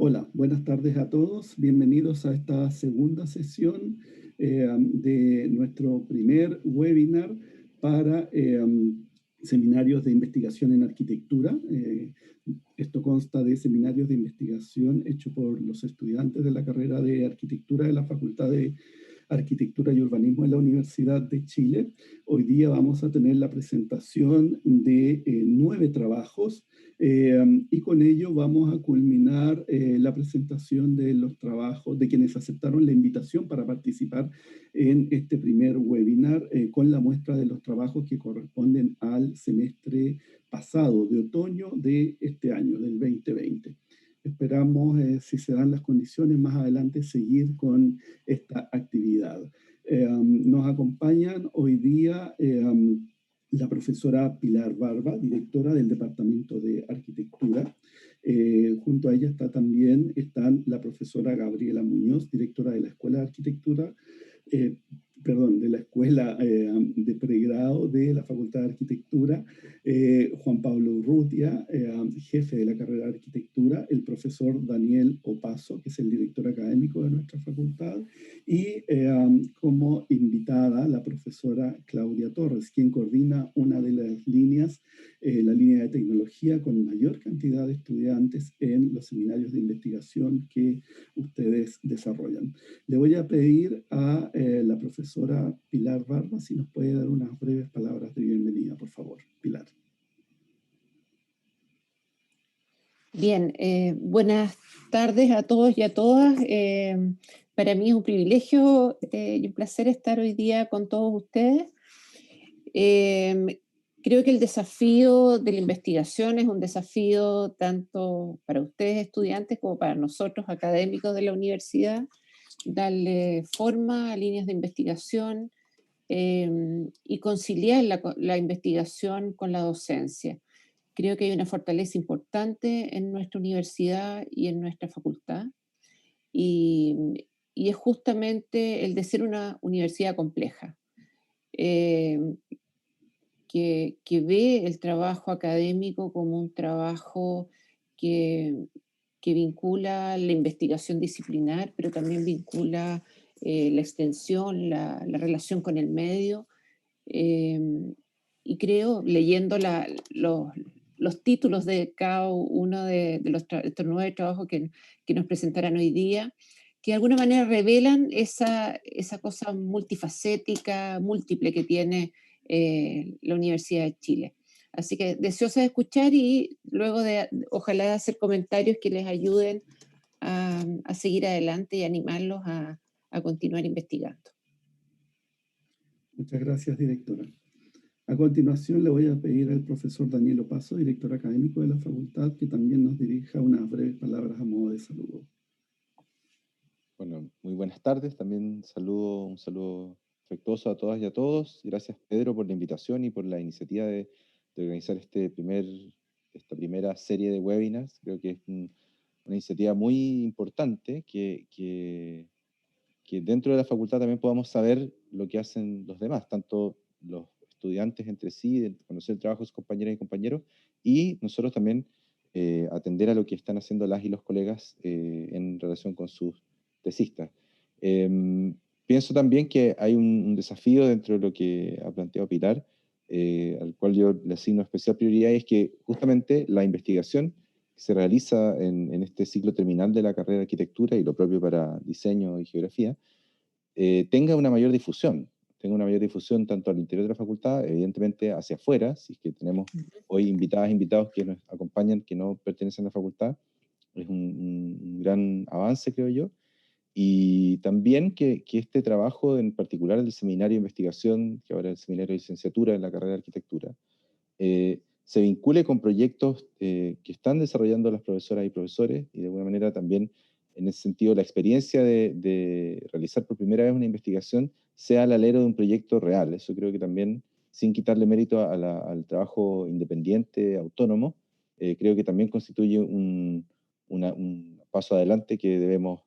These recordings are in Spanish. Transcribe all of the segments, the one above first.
Hola, buenas tardes a todos. Bienvenidos a esta segunda sesión de nuestro primer webinar para seminarios de investigación en arquitectura. Esto consta de seminarios de investigación hechos por los estudiantes de la carrera de arquitectura de la Facultad de Arquitectura y Urbanismo de la Universidad de Chile. Hoy día vamos a tener la presentación de 9 trabajos y con ello vamos a culminar la presentación de los trabajos de quienes aceptaron la invitación para participar en este primer webinar con la muestra de los trabajos que corresponden al semestre pasado, de otoño de este año, del 2020. Esperamos, si se dan las condiciones, más adelante seguir con esta actividad. Nos acompañan hoy día la profesora Pilar Barba, directora del Departamento de Arquitectura. Junto a ella están la profesora Gabriela Muñoz, directora de la Escuela de Arquitectura, de la Escuela de Pregrado de la Facultad de Arquitectura, Juan Pablo Urrutia, jefe de la carrera de Arquitectura, el profesor Daniel Opaso, que es el director académico de nuestra facultad, y como invitada la profesora Claudia Torres, quien coordina una de las líneas, la línea de tecnología con mayor cantidad de estudiantes en los seminarios de investigación que ustedes desarrollan. Le voy a pedir a la profesora Pilar Barba si nos puede dar unas breves palabras de bienvenida, por favor. Pilar. Bien, buenas tardes a todos y a todas. Para mí es un privilegio y un placer estar hoy día con todos ustedes. Creo que el desafío de la investigación es un desafío tanto para ustedes estudiantes como para nosotros académicos de la universidad, darle forma a líneas de investigación y conciliar la investigación con la docencia. Creo que hay una fortaleza importante en nuestra universidad y en nuestra facultad, y, y es justamente el de ser una universidad compleja, eh, que ve el trabajo académico como un trabajo que, que vincula la investigación disciplinar, pero también vincula la extensión, la relación con el medio. eh, y creo, leyendo los títulos de cada uno de estos 9 trabajos que nos presentarán hoy día, que de alguna manera revelan esa cosa multifacética, múltiple que tiene la Universidad de Chile. Así que deseosa de escuchar y luego ojalá hacer comentarios que les ayuden a seguir adelante y animarlos a continuar investigando. Muchas gracias, directora. A continuación le voy a pedir al profesor Daniel Opaso, director académico de la facultad, que también nos dirija unas breves palabras a modo de saludo. Bueno, muy buenas tardes. También un saludo afectuoso a todas y a todos. Gracias, Pedro, por la invitación y por la iniciativa de organizar esta primera serie de webinars. Creo que es una iniciativa muy importante que dentro de la facultad también podamos saber lo que hacen los demás, tanto los estudiantes entre sí, de conocer el trabajo de sus compañeras y compañeros, y nosotros también atender a lo que están haciendo las y los colegas en relación con sus tesistas. Pienso también que hay un desafío dentro de lo que ha planteado Pilar, al cual yo le asigno especial prioridad, y es que justamente la investigación que se realiza en este ciclo terminal de la carrera de arquitectura y lo propio para diseño y geografía, tenga una mayor difusión tanto al interior de la facultad, evidentemente hacia afuera, si es que tenemos hoy invitados que nos acompañan, que no pertenecen a la facultad, es un gran avance, creo yo, y también que este trabajo, en particular el seminario de investigación, que ahora es el seminario de licenciatura en la carrera de arquitectura, se vincule con proyectos que están desarrollando las profesoras y profesores, y de alguna manera también, en ese sentido, la experiencia de realizar por primera vez una investigación sea el alero de un proyecto real. Eso creo que también, sin quitarle mérito al trabajo independiente, autónomo, creo que también constituye un paso adelante que debemos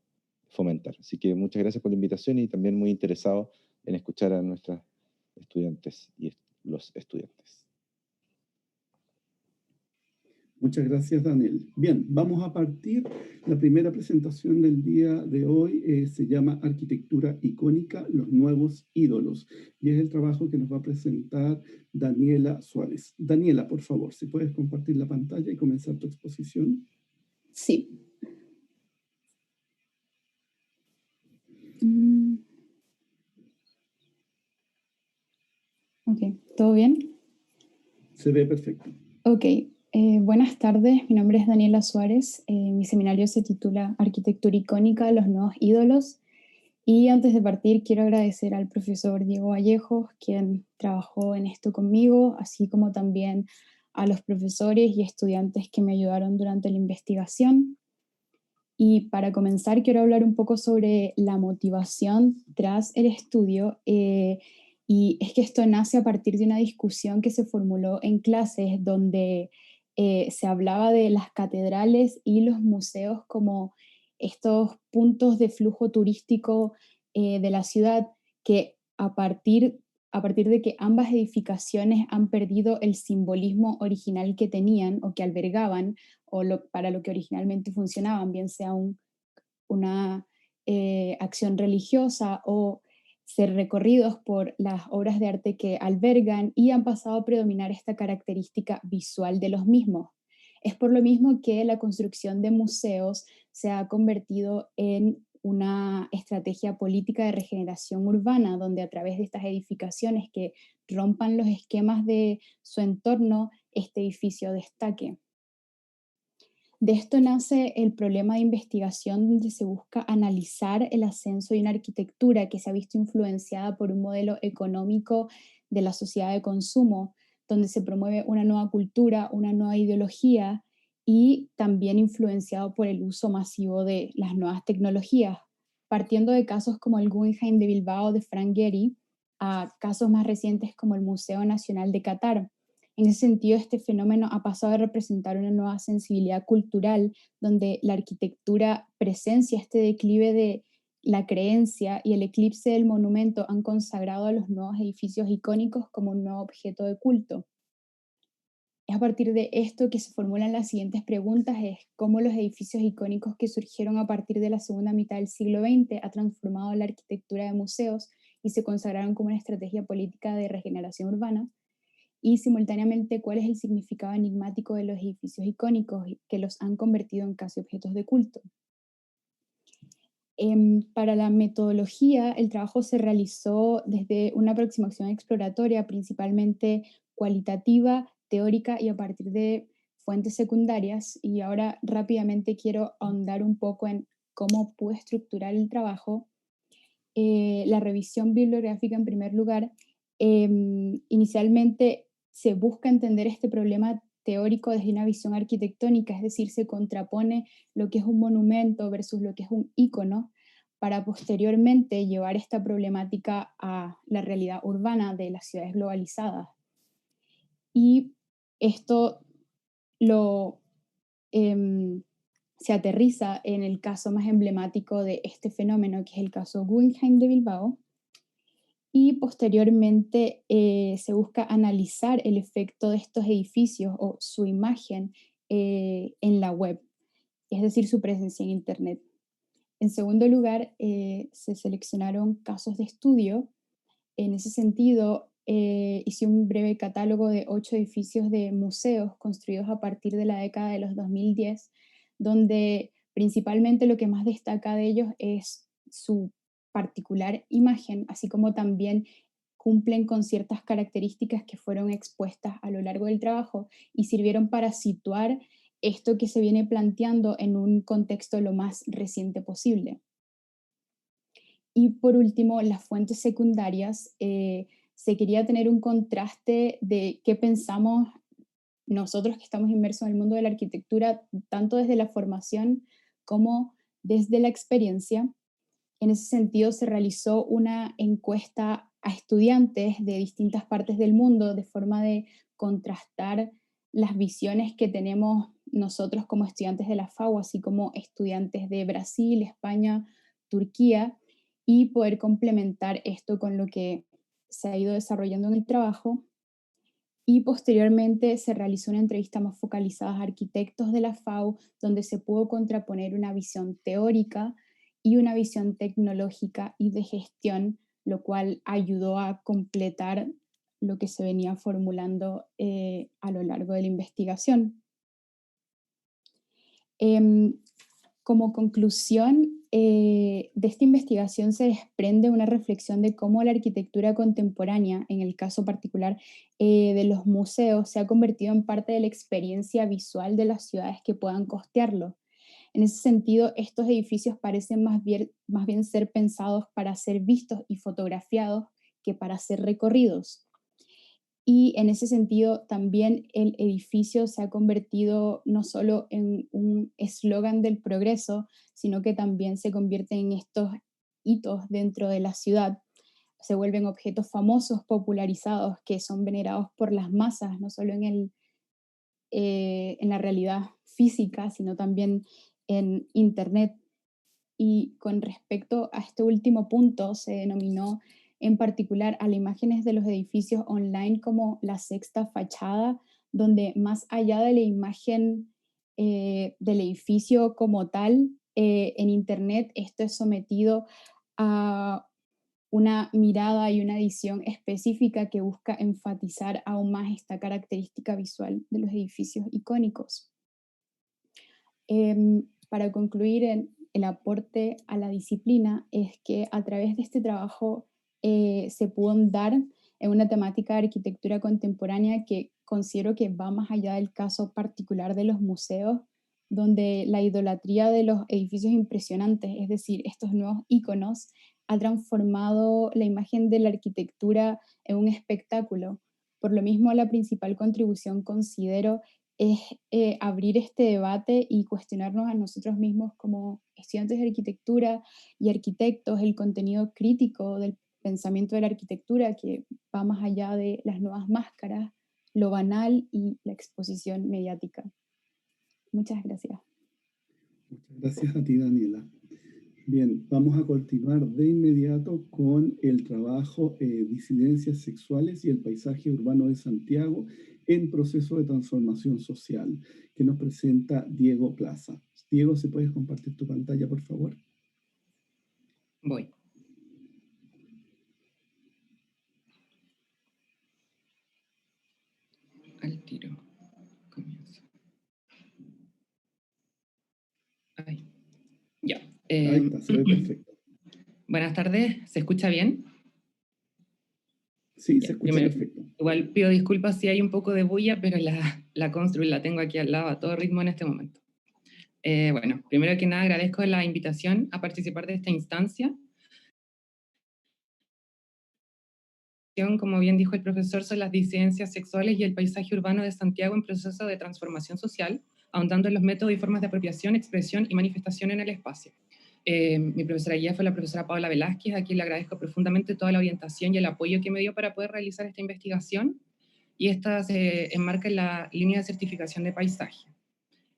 fomentar. Así que muchas gracias por la invitación y también muy interesado en escuchar a nuestras estudiantes y los estudiantes. Muchas gracias, Daniel. Bien, vamos a partir. La primera presentación del día de hoy se llama Arquitectura icónica, los nuevos ídolos. Y es el trabajo que nos va a presentar Daniela Suárez. Daniela, por favor, si puedes compartir la pantalla y comenzar tu exposición. Sí. Ok, ¿todo bien? Se ve perfecto. Ok, buenas tardes, mi nombre es Daniela Suárez, mi seminario se titula Arquitectura icónica, los nuevos ídolos, y antes de partir quiero agradecer al profesor Diego Vallejos, quien trabajó en esto conmigo, así como también a los profesores y estudiantes que me ayudaron durante la investigación. Y para comenzar quiero hablar un poco sobre la motivación tras el estudio, y es que esto nace a partir de una discusión que se formuló en clases donde se hablaba de las catedrales y los museos como estos puntos de flujo turístico de la ciudad que a partir de que ambas edificaciones han perdido el simbolismo original que tenían o que albergaban o para lo que originalmente funcionaban, bien sea una acción religiosa o ser recorridos por las obras de arte que albergan y han pasado a predominar esta característica visual de los mismos. Es por lo mismo que la construcción de museos se ha convertido en una estrategia política de regeneración urbana, donde a través de estas edificaciones que rompan los esquemas de su entorno, este edificio destaque. De esto nace el problema de investigación donde se busca analizar el ascenso de una arquitectura que se ha visto influenciada por un modelo económico de la sociedad de consumo, donde se promueve una nueva cultura, una nueva ideología y también influenciado por el uso masivo de las nuevas tecnologías, partiendo de casos como el Guggenheim de Bilbao de Frank Gehry a casos más recientes como el Museo Nacional de Qatar. En ese sentido, este fenómeno ha pasado a representar una nueva sensibilidad cultural, donde la arquitectura presencia este declive de la creencia y el eclipse del monumento han consagrado a los nuevos edificios icónicos como un nuevo objeto de culto. Es a partir de esto que se formulan las siguientes preguntas, es cómo los edificios icónicos que surgieron a partir de la segunda mitad del siglo XX ha transformado la arquitectura de museos y se consagraron como una estrategia política de regeneración urbana, y simultáneamente cuál es el significado enigmático de los edificios icónicos que los han convertido en casi objetos de culto. Para la metodología, el trabajo se realizó desde una aproximación exploratoria, principalmente cualitativa, teórica y a partir de fuentes secundarias. Y ahora rápidamente quiero ahondar un poco en cómo pude estructurar el trabajo. La revisión bibliográfica en primer lugar. Inicialmente se busca entender este problema teórico desde una visión arquitectónica, es decir, se contrapone lo que es un monumento versus lo que es un ícono, para posteriormente llevar esta problemática a la realidad urbana de las ciudades globalizadas. Y esto lo se aterriza en el caso más emblemático de este fenómeno, que es el caso Guggenheim de Bilbao, y posteriormente se busca analizar el efecto de estos edificios o su imagen en la web, es decir, su presencia en Internet. En segundo lugar, se seleccionaron casos de estudio. En ese sentido, hice un breve catálogo de 8 edificios de museos construidos a partir de la década de los 2010, donde principalmente lo que más destaca de ellos es su particular imagen, así como también cumplen con ciertas características que fueron expuestas a lo largo del trabajo y sirvieron para situar esto que se viene planteando en un contexto lo más reciente posible. Y por último, las fuentes secundarias. Se quería tener un contraste de qué pensamos nosotros que estamos inmersos en el mundo de la arquitectura, tanto desde la formación como desde la experiencia. En ese sentido, se realizó una encuesta a estudiantes de distintas partes del mundo de forma de contrastar las visiones que tenemos nosotros como estudiantes de la FAU, así como estudiantes de Brasil, España, Turquía, y poder complementar esto con lo que se ha ido desarrollando en el trabajo. y posteriormente se realizó una entrevista más focalizada a arquitectos de la FAU, donde se pudo contraponer una visión teórica y una visión tecnológica y de gestión, lo cual ayudó a completar lo que se venía formulando a lo largo de la investigación. Em, Como conclusión de esta investigación se desprende una reflexión de cómo la arquitectura contemporánea, en el caso particular de los museos, se ha convertido en parte de la experiencia visual de las ciudades que puedan costearlo. En ese sentido, estos edificios parecen más bien ser pensados para ser vistos y fotografiados que para ser recorridos. Y en ese sentido, también el edificio se ha convertido no solo en un eslogan del progreso, sino que también se convierte en estos hitos dentro de la ciudad. Se vuelven objetos famosos, popularizados, que son venerados por las masas, no solo en la realidad física, sino también en Internet. Y con respecto a este último punto, se denominó en particular a las imágenes de los edificios online como la sexta fachada, donde más allá de la imagen del edificio como tal, en Internet esto es sometido a una mirada y una edición específica que busca enfatizar aún más esta característica visual de los edificios icónicos. Para concluir, el aporte a la disciplina es que a través de este trabajo se pudo dar en una temática de arquitectura contemporánea que considero que va más allá del caso particular de los museos, donde la idolatría de los edificios impresionantes, es decir, estos nuevos íconos, ha transformado la imagen de la arquitectura en un espectáculo. Por lo mismo, la principal contribución, considero, es abrir este debate y cuestionarnos a nosotros mismos como estudiantes de arquitectura y arquitectos el contenido crítico del pensamiento de la arquitectura que va más allá de las nuevas máscaras, lo banal y la exposición mediática. Muchas gracias. Muchas gracias a ti, Daniela. Bien, vamos a continuar de inmediato con el trabajo Disidencias sexuales y el paisaje urbano de Santiago en proceso de transformación social, que nos presenta Diego Plaza. Diego, ¿se puedes compartir tu pantalla, por favor? Voy. Al tiro. Comienzo. Ahí. Ya. Ahí está, se ve perfecto. Buenas tardes, ¿se escucha bien? Sí, Ya, se escucha primero, perfecto. igual pido disculpas si hay un poco de bulla, pero la construyo, la tengo aquí al lado a todo ritmo en este momento. Bueno, primero que nada agradezco la invitación a participar de esta instancia. Como bien dijo el profesor, son las disidencias sexuales y el paisaje urbano de Santiago en proceso de transformación social, ahondando en los métodos y formas de apropiación, expresión y manifestación en el espacio. Mi profesora guía fue la profesora Paula Velázquez, a quien le agradezco profundamente toda la orientación y el apoyo que me dio para poder realizar esta investigación, y esta se enmarca en la línea de certificación de paisaje.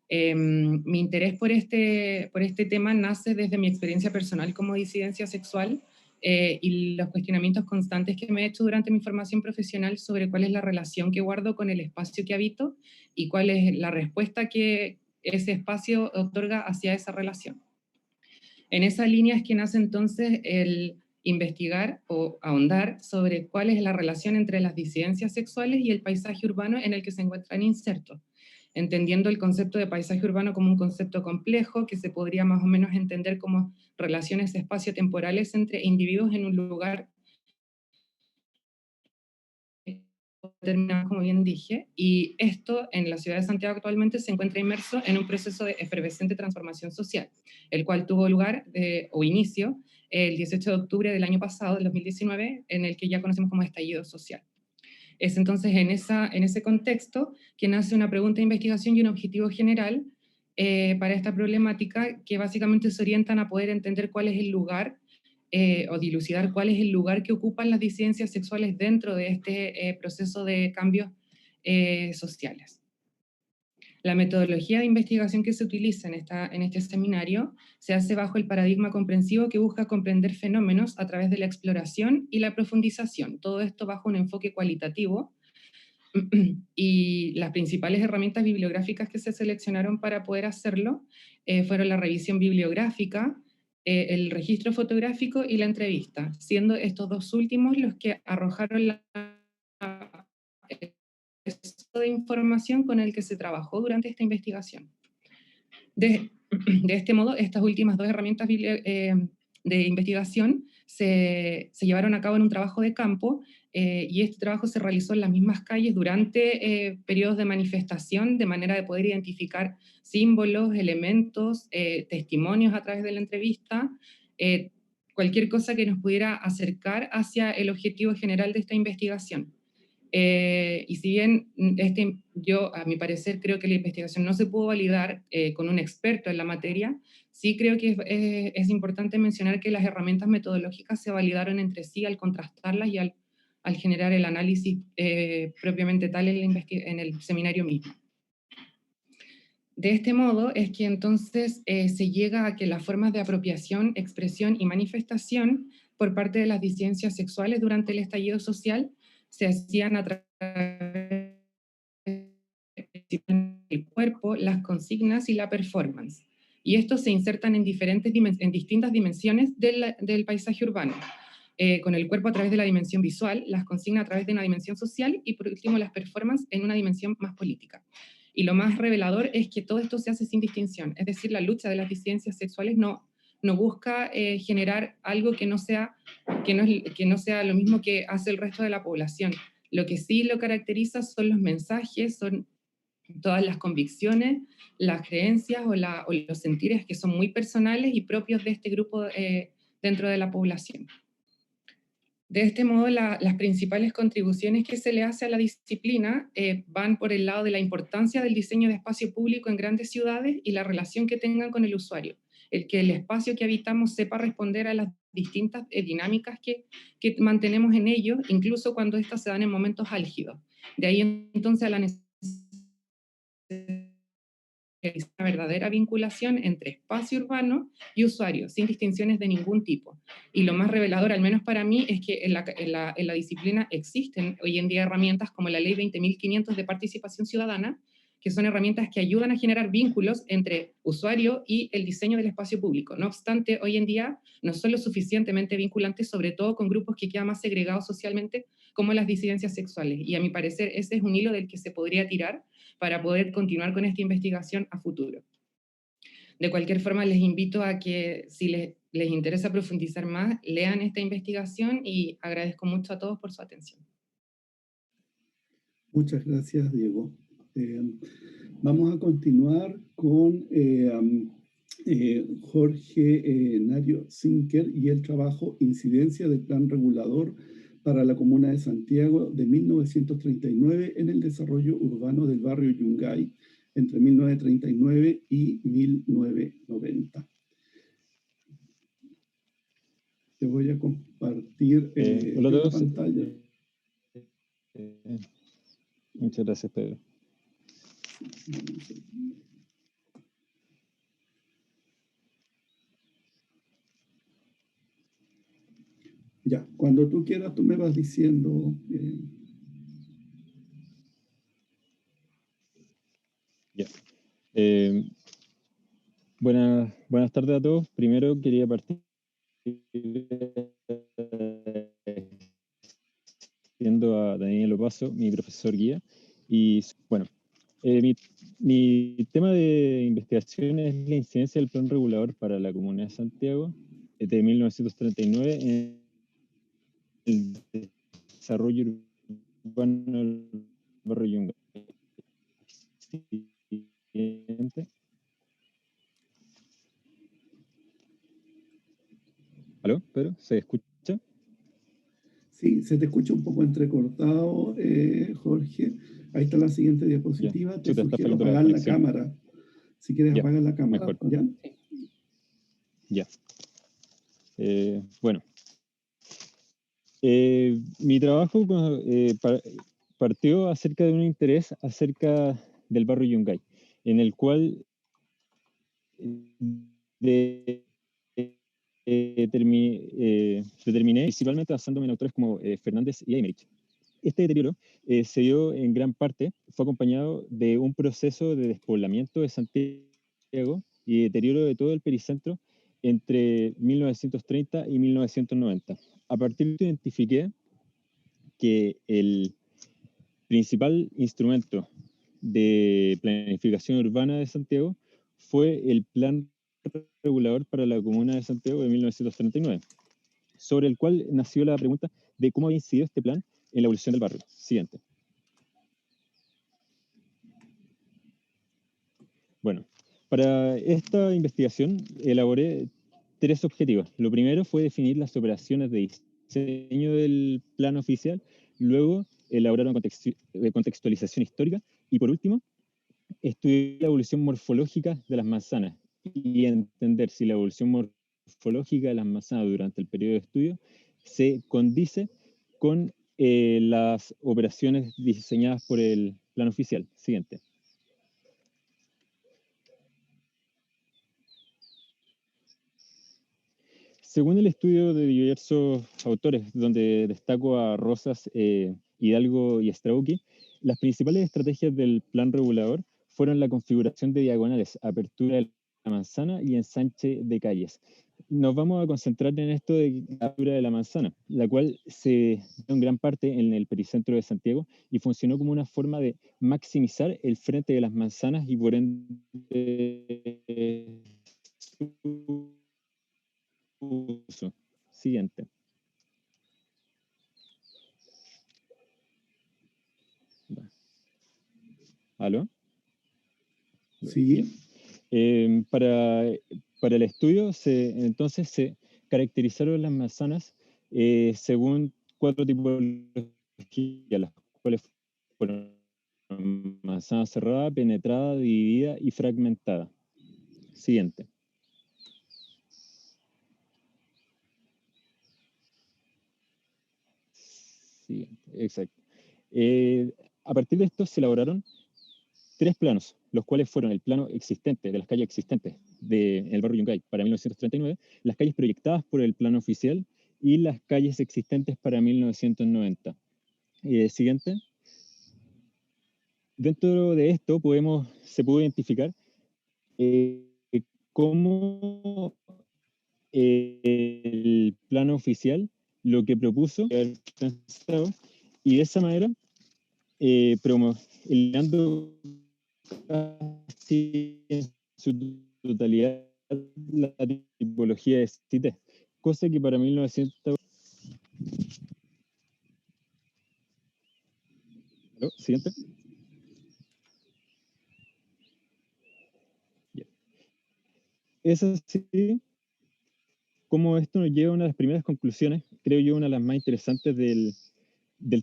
Mi interés por este tema nace desde mi experiencia personal como disidencia sexual y los cuestionamientos constantes que me he hecho durante mi formación profesional sobre cuál es la relación que guardo con el espacio que habito y cuál es la respuesta que ese espacio otorga hacia esa relación. En esa línea es que nace entonces el investigar o ahondar sobre cuál es la relación entre las disidencias sexuales y el paisaje urbano en el que se encuentran insertos, entendiendo el concepto de paisaje urbano como un concepto complejo que se podría más o menos entender como relaciones espaciotemporales entre individuos en un lugar determinado, como bien dije, y esto en la ciudad de Santiago actualmente se encuentra inmerso en un proceso de efervescente transformación social, el cual tuvo lugar o inicio el 18 de octubre del año pasado, del 2019, en el que ya conocemos como estallido social. Es entonces en ese contexto que nace una pregunta de investigación y un objetivo general para esta problemática, que básicamente se orientan a poder entender cuál es el lugar o dilucidar cuál es el lugar que ocupan las disidencias sexuales dentro de este proceso de cambios sociales. La metodología de investigación que se utiliza en este seminario se hace bajo el paradigma comprensivo que busca comprender fenómenos a través de la exploración y la profundización, todo esto bajo un enfoque cualitativo, Y las principales herramientas bibliográficas que se seleccionaron para poder hacerlo fueron la revisión bibliográfica, el registro fotográfico y la entrevista, siendo estos dos últimos los que arrojaron el resto de información con el que se trabajó durante esta investigación. De este modo, estas últimas dos herramientas de investigación se llevaron a cabo en un trabajo de campo, y este trabajo se realizó en las mismas calles durante periodos de manifestación, de manera de poder identificar símbolos, elementos, testimonios a través de la entrevista, cualquier cosa que nos pudiera acercar hacia el objetivo general de esta investigación. Y si bien yo, a mi parecer, creo que la investigación no se pudo validar con un experto en la materia, sí creo que es importante mencionar que las herramientas metodológicas se validaron entre sí al contrastarlas y al generar el análisis propiamente tal en el seminario mismo. De este modo es que entonces se llega a que las formas de apropiación, expresión y manifestación por parte de las disidencias sexuales durante el estallido social se hacían a través del cuerpo, las consignas y la performance. Y estos se insertan en distintas dimensiones del paisaje urbano, con el cuerpo a través de la dimensión visual, las consignas a través de una dimensión social y por último las performances en una dimensión más política. Y lo más revelador es que todo esto se hace sin distinción, es decir, la lucha de las disidencias sexuales no busca generar algo que no sea lo mismo que hace el resto de la población. Lo que sí lo caracteriza son los mensajes, son todas las convicciones, las creencias o los sentires que son muy personales y propios de este grupo dentro de la población. De este modo, las principales contribuciones que se le hace a la disciplina van por el lado de la importancia del diseño de espacio público en grandes ciudades y la relación que tengan con el usuario. El que el espacio que habitamos sepa responder a las distintas dinámicas que mantenemos en ello, incluso cuando estas se dan en momentos álgidos. De ahí entonces a la necesidad una verdadera vinculación entre espacio urbano y usuario, sin distinciones de ningún tipo. Y lo más revelador, al menos para mí, es que en la disciplina existen hoy en día herramientas como la Ley 20.500 de Participación Ciudadana, que son herramientas que ayudan a generar vínculos entre usuario y el diseño del espacio público. No obstante, hoy en día no son lo suficientemente vinculantes, sobre todo con grupos que quedan más segregados socialmente, como las disidencias sexuales. Y a mi parecer, ese es un hilo del que se podría tirar para poder continuar con esta investigación a futuro. De cualquier forma, les invito a que, si les interesa profundizar más, lean esta investigación y agradezco mucho a todos por su atención. Muchas gracias, Diego. Vamos a continuar con Jorge Nario Zinker y el trabajo Incidencia del Plan Regulador para la Comuna de Santiago de 1939 en el desarrollo urbano del barrio Yungay entre 1939 y 1990. Te voy a compartir la pantalla. Muchas gracias, Pedro. Ya, cuando tú quieras, tú me vas diciendo. Ya. Buenas tardes a todos. Primero quería partir siendo a Daniel Opaso, mi profesor guía. Y bueno, mi tema de investigación es la incidencia del plan regulador para la Comuna de Santiago de 1939 en el desarrollo urbano del barrio Yungay. Siguiente. ¿Aló, Pedro? ¿Se escucha? Sí, se te escucha un poco entrecortado, Jorge. Ahí está la siguiente diapositiva. Te sugiero apagar la cámara. Si quieres apagar la cámara. Mejor. ¿Ya? Ya. Bueno. Mi trabajo partió acerca de un interés acerca del barrio Yungay, en el cual determiné principalmente basándome en autores como Fernández y Eymerich. Este deterioro se dio en gran parte, fue acompañado de un proceso de despoblamiento de Santiago y deterioro de todo el pericentro entre 1930 y 1990. A partir de esto identifiqué que el principal instrumento de planificación urbana de Santiago fue el Plan Regulador para la Comuna de Santiago de 1939, sobre el cual nació la pregunta de cómo había incidido este plan en la evolución del barrio. Siguiente. Bueno, para esta investigación elaboré 3 objetivos. Lo primero fue definir las operaciones de diseño del plan oficial, luego elaborar una contextualización histórica y por último, estudiar la evolución morfológica de las manzanas y entender si la evolución morfológica de las manzanas durante el periodo de estudio se condice con las operaciones diseñadas por el plan oficial. Siguiente. Según el estudio de diversos autores, donde destaco a Rosas, Hidalgo y Straucki, las principales estrategias del plan regulador fueron la configuración de diagonales, apertura de la manzana y ensanche de calles. Nos vamos a concentrar en esto de la apertura de la manzana, la cual se dio en gran parte en el pericentro de Santiago y funcionó como una forma de maximizar el frente de las manzanas y por ende uso. Siguiente. ¿Aló? Sí. Para el estudio, entonces se caracterizaron las manzanas según 4 tipologías, las cuales fueron manzana cerrada, penetrada, dividida y fragmentada. Siguiente. Siguiente, exacto. A partir de esto se elaboraron 3 planos, los cuales fueron el plano existente, de las calles existentes en el barrio Yungay para 1939, las calles proyectadas por el plano oficial y las calles existentes para 1990. Siguiente. Dentro de esto se pudo identificar cómo el plano oficial lo que propuso y de esa manera eliminando casi en su totalidad la tipología de CITES, cosa que para 1900... ¿No? Siguiente. Bien. Es así como esto nos lleva a una de las primeras conclusiones, creo yo una de las más interesantes del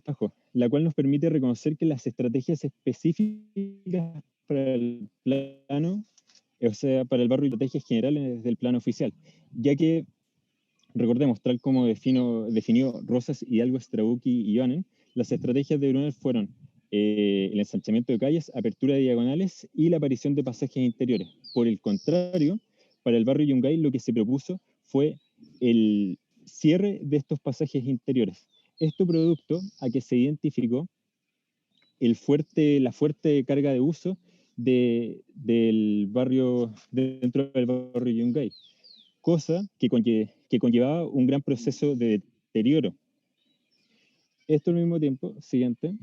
trabajo, la cual nos permite reconocer que las estrategias específicas para el plano, o sea, para el barrio y estrategias generales del plano oficial, ya que, recordemos, tal como definió Rosas, Hidalgo, Straucki y Ionen, las estrategias de Brunel fueron el ensanchamiento de calles, apertura de diagonales y la aparición de pasajes interiores. Por el contrario, para el barrio Yungay lo que se propuso fue el cierre de estos pasajes interiores. Esto producto a que se identificó la fuerte carga de uso del barrio, dentro del barrio Yungay, cosa que conllevaba un gran proceso de deterioro. Esto al mismo tiempo, siguiente,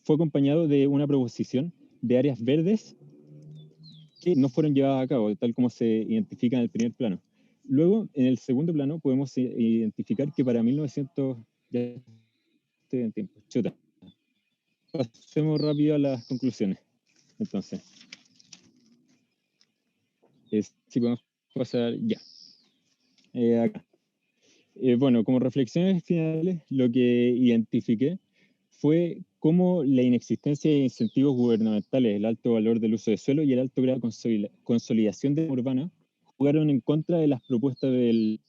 fue acompañado de una proposición de áreas verdes que no fueron llevadas a cabo, tal como se identifica en el primer plano. Luego, en el segundo plano, podemos identificar que para 1900... Ya estoy en tiempo, chuta. Pasemos rápido a las conclusiones. Entonces, si podemos pasar ya. Acá. Bueno, como reflexiones finales, lo que identifiqué fue cómo la inexistencia de incentivos gubernamentales, el alto valor del uso de suelo y el alto grado de consolidación de urbana jugaron en contra de las propuestas del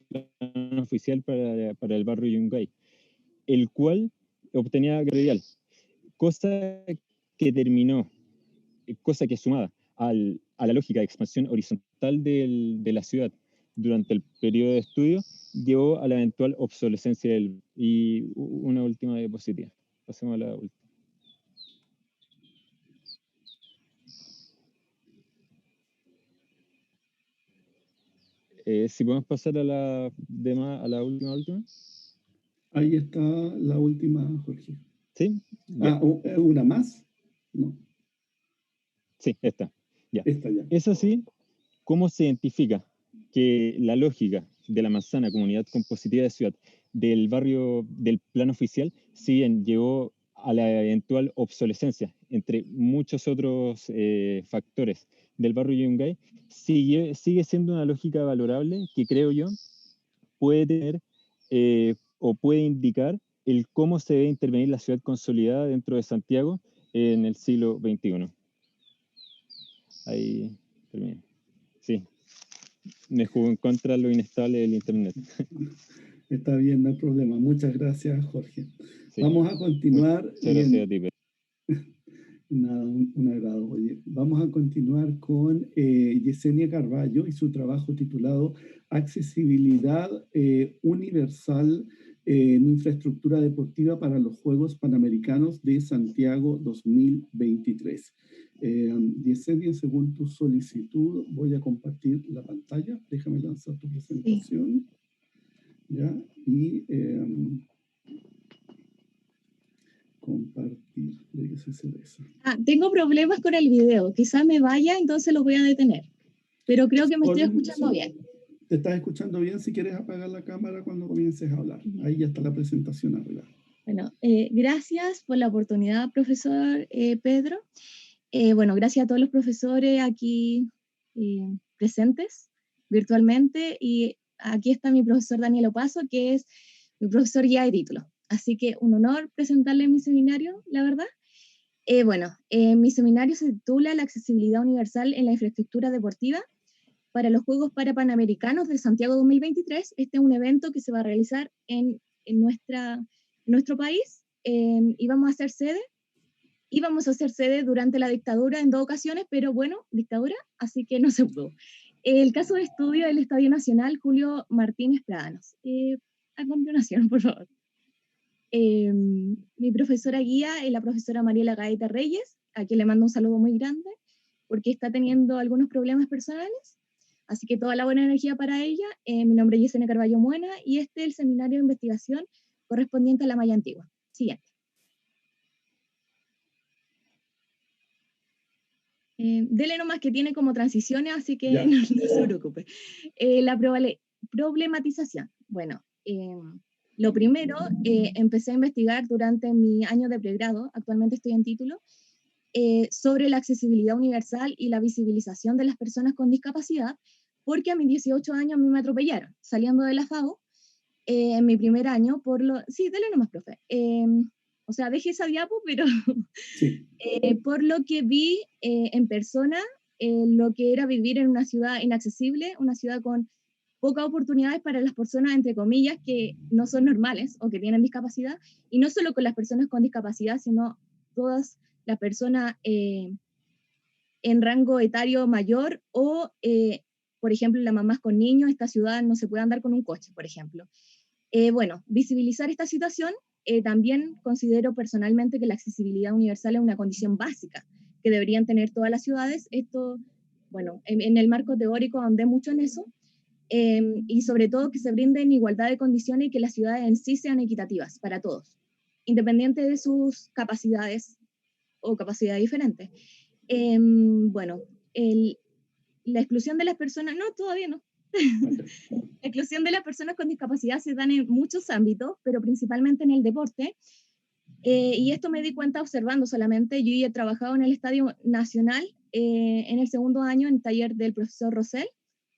plan oficial para el barrio Yungay, el cual obtenía gradial, cosa que terminó cosa que sumada a la lógica de expansión horizontal de la ciudad durante el periodo de estudio, llevó a la eventual obsolescencia del... Y una última diapositiva. Pasemos a la última. Si podemos pasar a la última. Ahí está la última, Jorge. ¿Sí? Ya. ¿Una más? No. Sí, esta. Ya. Esta ya. Es así como se identifica que la lógica de la manzana comunidad compositiva de ciudad del barrio del plan oficial, si bien llevó a la eventual obsolescencia, entre muchos otros factores del barrio Yungay, sigue siendo una lógica valorable que creo yo puede tener o puede indicar el cómo se debe intervenir la ciudad consolidada dentro de Santiago en el siglo XXI. Ahí termino. Sí, me jugó en contra lo inestable del internet. Está bien, no hay problema. Muchas gracias, Jorge. Sí. Vamos a continuar. Muchas gracias a ti, Pedro. Nada, un agrado. Oye, vamos a continuar con Yesenia Carballo y su trabajo titulado Accesibilidad Universal en Infraestructura Deportiva para los Juegos Panamericanos de Santiago 2023. Yesenia, según tu solicitud, voy a compartir la pantalla. Déjame lanzar tu presentación. Sí. ¿Ya? Y compartir. Tengo problemas con el video. Quizás me vaya, entonces lo voy a detener. Pero creo que me estoy escuchando bien. Te estás escuchando bien. Si quieres apagar la cámara cuando comiences a hablar. Ahí ya está la presentación arriba. Bueno, gracias por la oportunidad, profesor Pedro. Bueno, gracias a todos los profesores aquí presentes virtualmente. Y aquí está mi profesor Daniel Opaso, que es mi profesor guía de título. Así que un honor presentarle mi seminario, la verdad. Mi seminario se titula La accesibilidad universal en la infraestructura deportiva para los Juegos Panamericanos de Santiago 2023. Este es un evento que se va a realizar en nuestro país y vamos a hacer sede. Íbamos a hacer sede durante la dictadura en 2 ocasiones, pero bueno, dictadura, así que no se pudo. El caso de estudio del Estadio Nacional Julio Martínez Prádanos. A continuación, por favor. Mi profesora guía es la profesora Mariela Gaeta Reyes, a quien le mando un saludo muy grande, porque está teniendo algunos problemas personales, así que toda la buena energía para ella. Mi nombre es Yesenia Carballo Muena, y este es el seminario de investigación correspondiente a la malla antigua. Siguiente. Dele nomás, que tiene como transiciones, así que no se preocupe. La problematización. Bueno, lo primero, empecé a investigar durante mi año de pregrado, actualmente estoy en título, sobre la accesibilidad universal y la visibilización de las personas con discapacidad, porque a mis 18 años a mí me atropellaron, saliendo de la FAO, en mi primer año, Sí, dale nomás, profe. O sea, dejé esa diapo, pero sí. Por lo que vi en persona, lo que era vivir en una ciudad inaccesible, una ciudad con pocas oportunidades para las personas, entre comillas, que no son normales o que tienen discapacidad, y no solo con las personas con discapacidad, sino todas las personas en rango etario mayor o, por ejemplo, las mamás con niños. Esta ciudad no se puede andar con un coche, por ejemplo. Visibilizar esta situación, también considero personalmente que la accesibilidad universal es una condición básica que deberían tener todas las ciudades. Esto, bueno, en el marco teórico andé mucho en eso. Y sobre todo que se brinden igualdad de condiciones y que las ciudades en sí sean equitativas para todos, independiente de sus capacidades o capacidades diferentes. La exclusión de las personas, no, todavía no. La exclusión de las personas con discapacidad se dan en muchos ámbitos, pero principalmente en el deporte. Y esto me di cuenta observando solamente. Yo ya he trabajado en el Estadio Nacional en el segundo año en el taller del profesor Rosell,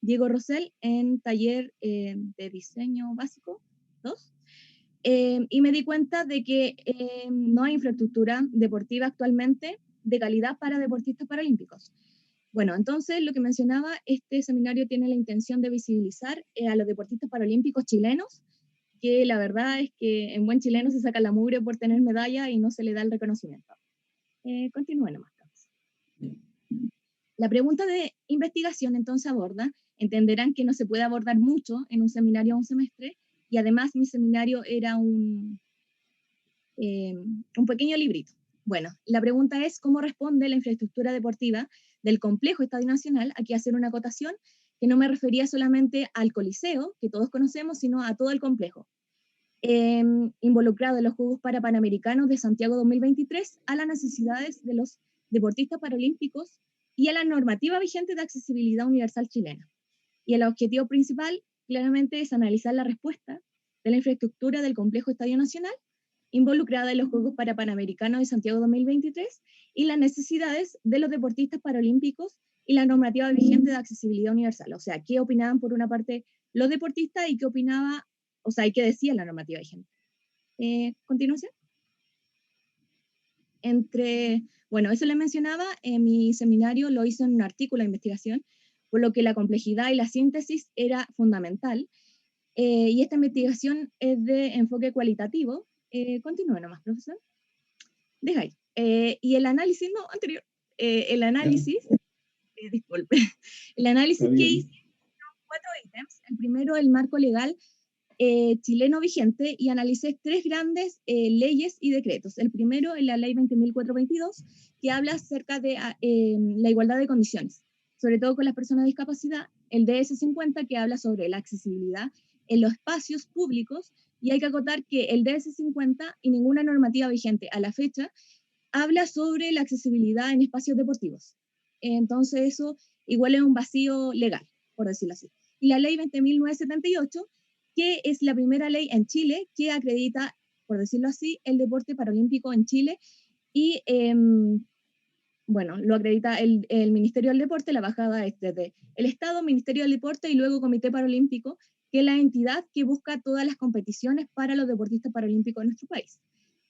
Diego Rosell, en taller de diseño básico 2, y me di cuenta de que no hay infraestructura deportiva actualmente de calidad para deportistas paralímpicos. Bueno, entonces lo que mencionaba, este seminario tiene la intención de visibilizar a los deportistas paralímpicos chilenos, que la verdad es que en buen chileno se saca la mugre por tener medalla y no se le da el reconocimiento. Continúen nomás. La pregunta de investigación entonces aborda, entenderán que no se puede abordar mucho en un seminario o un semestre, y además mi seminario era un pequeño librito. Bueno, la pregunta es cómo responde la infraestructura deportiva del complejo Estadio Nacional. Aquí hacer una acotación que no me refería solamente al Coliseo, que todos conocemos, sino a todo el complejo, involucrado en los Juegos Panamericanos de Santiago 2023, a las necesidades de los deportistas paralímpicos y a la normativa vigente de accesibilidad universal chilena. Y el objetivo principal, claramente, es analizar la respuesta de la infraestructura del complejo Estadio Nacional involucrada en los Juegos Panamericanos de Santiago 2023 y las necesidades de los deportistas paralímpicos y la normativa vigente de accesibilidad universal. O sea, qué opinaban por una parte los deportistas y qué opinaba, o sea, y qué decía la normativa vigente. ¿Continuación? Bueno, eso les mencionaba, en mi seminario lo hice en un artículo de investigación, por lo que la complejidad y la síntesis era fundamental. Y esta investigación es de enfoque cualitativo. Continúe nomás, profesor. Deja ahí. Y el análisis, no, anterior. El análisis, disculpe, el análisis que hice son 4 ítems. El primero, el marco legal chileno vigente, y analicé 3 grandes leyes y decretos. El primero es la ley 20.422, que habla acerca de la igualdad de condiciones, sobre todo con las personas de discapacidad. El DS50, que habla sobre la accesibilidad en los espacios públicos, y hay que acotar que el DS50 y ninguna normativa vigente a la fecha habla sobre la accesibilidad en espacios deportivos. Entonces eso igual es un vacío legal, por decirlo así. Y la ley 20.978, que es la primera ley en Chile que acredita, por decirlo así, el deporte paralímpico en Chile, y bueno, lo acredita el Ministerio del Deporte. La bajada es desde el Estado, Ministerio del Deporte y luego Comité Paralímpico, que es la entidad que busca todas las competiciones para los deportistas paralímpicos de nuestro país.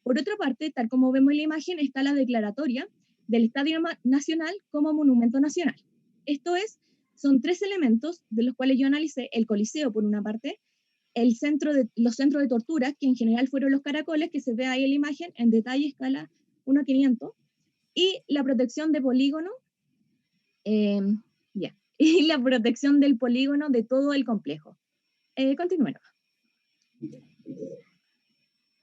Por otra parte, tal como vemos en la imagen, está la declaratoria del Estadio Nacional como monumento nacional. Esto es, son 3 elementos de los cuales yo analicé: el Coliseo por una parte, los centros de tortura, que en general fueron los caracoles, que se ve ahí en la imagen, en detalle, escala 1:500, y la protección de polígono, y la protección del polígono de todo el complejo. Continuemos.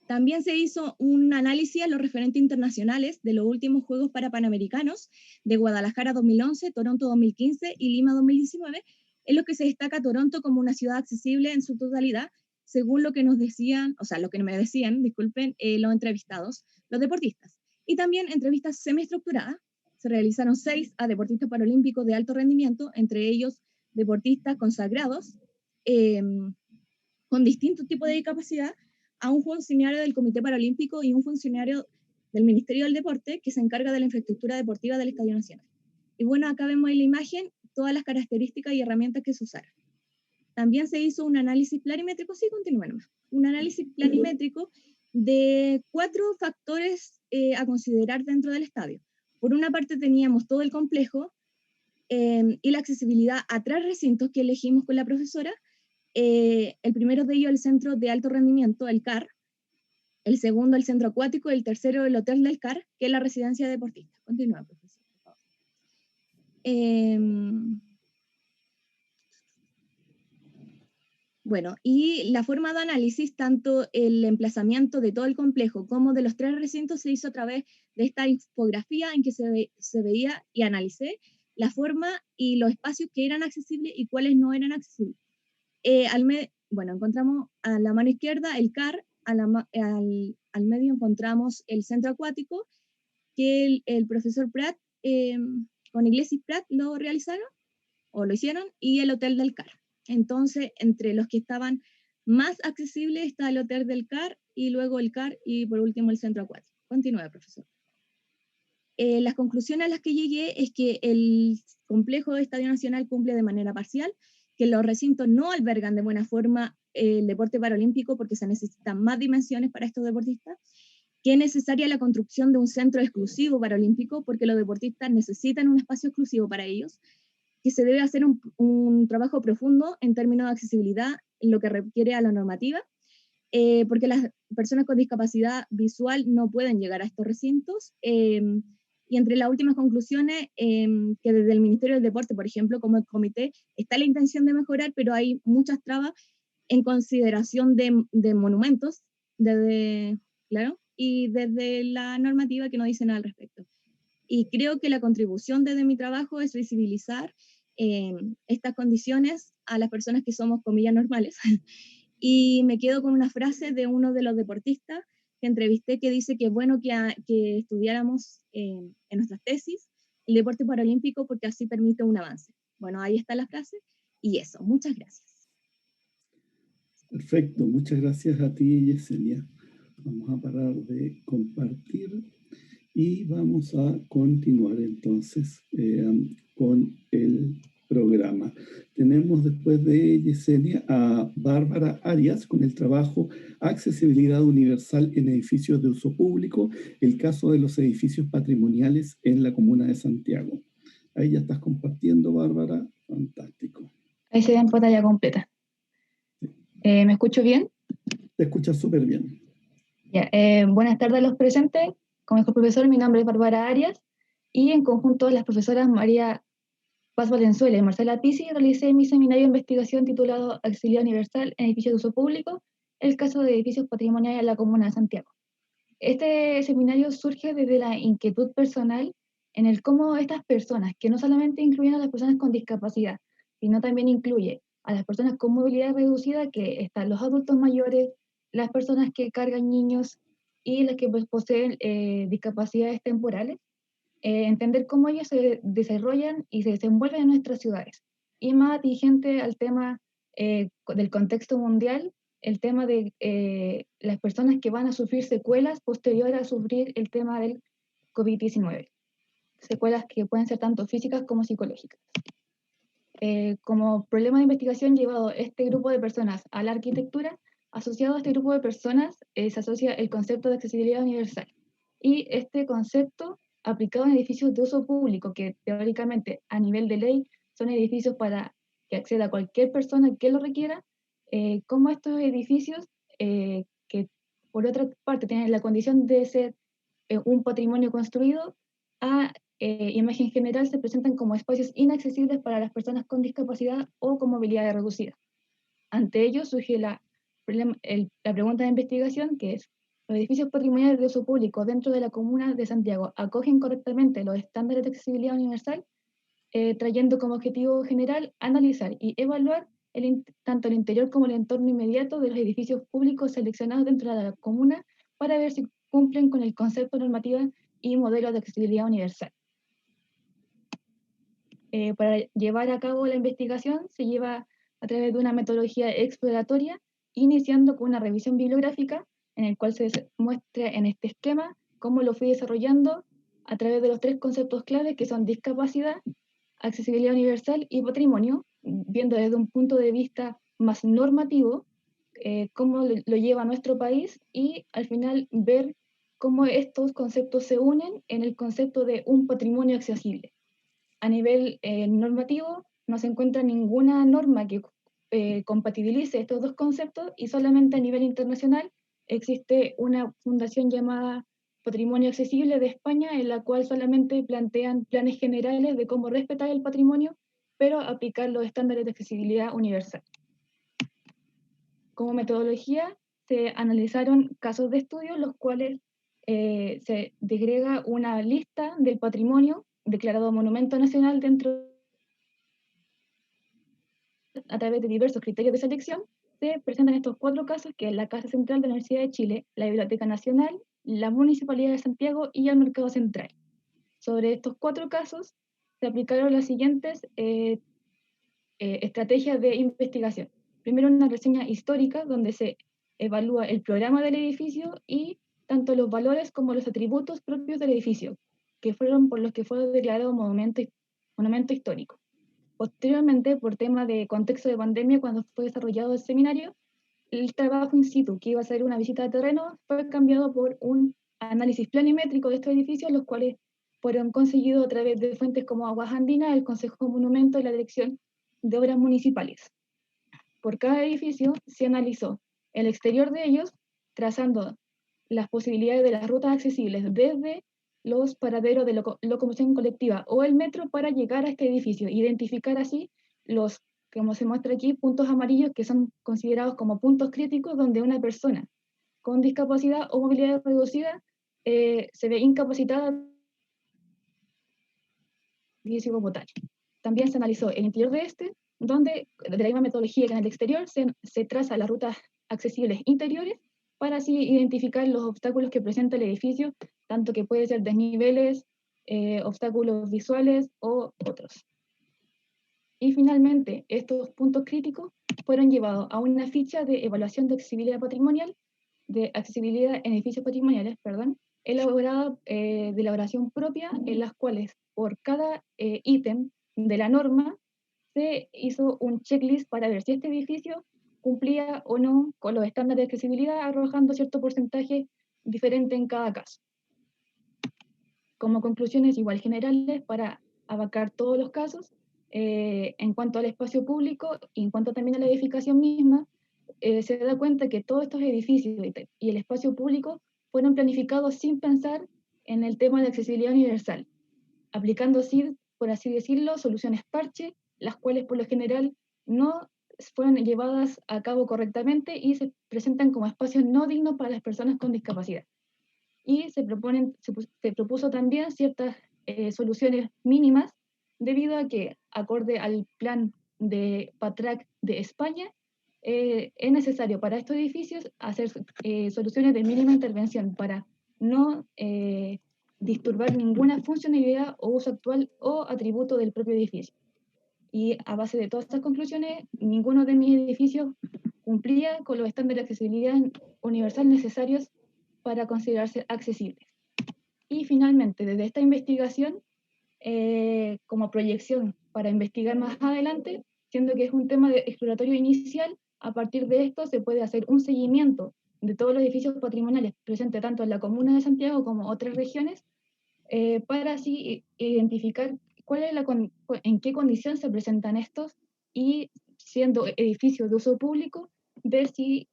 También se hizo un análisis a los referentes internacionales de los últimos Juegos Panamericanos de Guadalajara 2011, Toronto 2015 y Lima 2019, en los que se destaca Toronto como una ciudad accesible en su totalidad, según lo que nos decían, o sea, lo que me decían, disculpen, los entrevistados, los deportistas. Y también entrevistas semiestructuradas. Se realizaron 6 a deportistas paralímpicos de alto rendimiento, entre ellos deportistas consagrados, con distintos tipos de discapacidad, a un funcionario del Comité Paralímpico y un funcionario del Ministerio del Deporte que se encarga de la infraestructura deportiva del Estadio Nacional. Y bueno, acá vemos en la imagen todas las características y herramientas que se usaron. También se hizo un análisis planimétrico, sí, continúen, un análisis planimétrico de 4 factores a considerar dentro del estadio. Por una parte teníamos todo el complejo y la accesibilidad a 3 recintos que elegimos con la profesora. El primero de ellos, el Centro de Alto Rendimiento, el CAR, el segundo, el Centro Acuático, y el tercero, el Hotel del CAR, que es la residencia deportista. Continúa, profesor, por favor. Bueno, y la forma de análisis, tanto el emplazamiento de todo el complejo como de los 3 recintos, se hizo a través de esta infografía en que se veía y analicé la forma y los espacios que eran accesibles y cuáles no eran accesibles. Bueno, encontramos a la mano izquierda el CAR, al medio encontramos el centro acuático, que el profesor Pratt, con Iglesias Pratt lo realizaron, o lo hicieron, y el hotel del CAR. Entonces, entre los que estaban más accesibles está el hotel del CAR, y luego el CAR, y por último el centro acuático. Continúa, profesor. Las conclusiones a las que llegué es que el complejo de Estadio Nacional cumple de manera parcial, que los recintos no albergan de buena forma el deporte paralímpico porque se necesitan más dimensiones para estos deportistas, que es necesaria la construcción de un centro exclusivo paralímpico porque los deportistas necesitan un espacio exclusivo para ellos, que se debe hacer un trabajo profundo en términos de accesibilidad, en lo que requiere a la normativa, porque las personas con discapacidad visual no pueden llegar a estos recintos, Y entre las últimas conclusiones, que desde el Ministerio del Deporte, por ejemplo, como el comité, está la intención de mejorar, pero hay muchas trabas en consideración de monumentos, claro, y desde la normativa que no dice nada al respecto. Y creo que la contribución desde mi trabajo es visibilizar estas condiciones a las personas que somos, comillas, normales. Y me quedo con una frase de uno de los deportistas que entrevisté que dice que es bueno que estudiáramos en nuestras tesis el deporte paralímpico porque así permite un avance. Bueno, ahí está la frase y eso. Muchas gracias. Perfecto, muchas gracias a ti, Yesenia. Vamos a parar de compartir y vamos a continuar entonces con el programa. Tenemos después de Yesenia a Bárbara Arias con el trabajo Accesibilidad Universal en Edificios de Uso Público, el caso de los edificios patrimoniales en la Comuna de Santiago. Ahí ya estás compartiendo, Bárbara. Fantástico. Ahí se ve en pantalla completa. ¿Me escucho bien? Te escuchas súper bien. Ya, buenas tardes a los presentes. Como dijo el profesor, mi nombre es Bárbara Arias y en conjunto las profesoras María Paz Valenzuela y Marcela Pizzi realicé mi seminario de investigación titulado Accesibilidad Universal en Edificios de Uso Público, el caso de edificios patrimoniales en la Comuna de Santiago. Este seminario surge desde la inquietud personal en el cómo estas personas, que no solamente incluyen a las personas con discapacidad, sino también incluye a las personas con movilidad reducida, que están los adultos mayores, las personas que cargan niños y las que poseen discapacidades temporales, entender cómo ellos se desarrollan y se desenvuelven en nuestras ciudades. Y más atingente al tema del contexto mundial, el tema de las personas que van a sufrir secuelas posterior a sufrir el tema del COVID-19. Secuelas que pueden ser tanto físicas como psicológicas. Como problema de investigación llevado este grupo de personas a la arquitectura, asociado a este grupo de personas se asocia el concepto de accesibilidad universal. Y este concepto aplicado en edificios de uso público, que teóricamente a nivel de ley son edificios para que acceda cualquier persona que lo requiera, como estos edificios que por otra parte tienen la condición de ser un patrimonio construido, a imagen general se presentan como espacios inaccesibles para las personas con discapacidad o con movilidad reducida. Ante ello surge la pregunta de investigación, que es: ¿los edificios patrimoniales de uso público dentro de la Comuna de Santiago acogen correctamente los estándares de accesibilidad universal? Trayendo como objetivo general analizar y evaluar tanto el interior como el entorno inmediato de los edificios públicos seleccionados dentro de la comuna para ver si cumplen con el concepto normativo y modelo de accesibilidad universal. Para llevar a cabo la investigación se lleva a través de una metodología exploratoria, iniciando con una revisión bibliográfica en el cual se muestra en este esquema cómo lo fui desarrollando a través de los 3 conceptos claves que son discapacidad, accesibilidad universal y patrimonio, viendo desde un punto de vista más normativo cómo lo lleva nuestro país y al final ver cómo estos conceptos se unen en el concepto de un patrimonio accesible. A nivel normativo no se encuentra ninguna norma que compatibilice estos 2 conceptos y solamente a nivel internacional existe una fundación llamada Patrimonio Accesible de España, en la cual solamente plantean planes generales de cómo respetar el patrimonio, pero aplicar los estándares de accesibilidad universal. Como metodología, se analizaron casos de estudio, los cuales se degrega una lista del patrimonio declarado Monumento Nacional dentro a través de diversos criterios de selección. Se presentan estos 4 casos, que es la Casa Central de la Universidad de Chile, la Biblioteca Nacional, la Municipalidad de Santiago y el Mercado Central. Sobre estos 4 casos se aplicaron las siguientes estrategias de investigación. Primero, una reseña histórica donde se evalúa el programa del edificio y tanto los valores como los atributos propios del edificio, que fueron por los que fue declarado monumento histórico. Posteriormente, por tema de contexto de pandemia, cuando fue desarrollado el seminario, el trabajo in situ, que iba a ser una visita de terreno, fue cambiado por un análisis planimétrico de estos edificios, los cuales fueron conseguidos a través de fuentes como Aguas Andinas, el Consejo de Monumentos y la Dirección de Obras Municipales. Por cada edificio se analizó el exterior de ellos, trazando las posibilidades de las rutas accesibles desde los paraderos de locomoción colectiva o el metro para llegar a este edificio, identificar así los, como se muestra aquí, puntos amarillos que son considerados como puntos críticos donde una persona con discapacidad o movilidad reducida se ve incapacitada edificio como tal. También se analizó el interior de este, donde de la misma metodología que en el exterior se traza las rutas accesibles interiores para así identificar los obstáculos que presenta el edificio, tanto que puede ser desniveles, obstáculos visuales o otros. Y finalmente, estos puntos críticos fueron llevados a una ficha de evaluación de accesibilidad patrimonial, de accesibilidad en edificios patrimoniales, perdón, elaborada de elaboración propia, en las cuales por cada ítem de la norma se hizo un checklist para ver si este edificio cumplía o no con los estándares de accesibilidad, arrojando cierto porcentaje diferente en cada caso. Como conclusiones igual generales para abarcar todos los casos, en cuanto al espacio público y en cuanto también a la edificación misma, se da cuenta que todos estos edificios y el espacio público fueron planificados sin pensar en el tema de accesibilidad universal, aplicando así, por así decirlo, soluciones parche, las cuales por lo general no fueron llevadas a cabo correctamente y se presentan como espacios no dignos para las personas con discapacidad. Y se propuso también ciertas soluciones mínimas, debido a que, acorde al plan de PATRAC de España, es necesario para estos edificios hacer soluciones de mínima intervención para no disturbar ninguna funcionalidad o uso actual o atributo del propio edificio. Y a base de todas estas conclusiones, ninguno de mis edificios cumplía con los estándares de accesibilidad universal necesarios para considerarse accesibles. Y finalmente, desde esta investigación, como proyección para investigar más adelante, siendo que es un tema exploratorio inicial, a partir de esto se puede hacer un seguimiento de todos los edificios patrimoniales presentes tanto en la comuna de Santiago como otras regiones, para así identificar cuál es en qué condición se presentan estos y, siendo edificios de uso público, ver si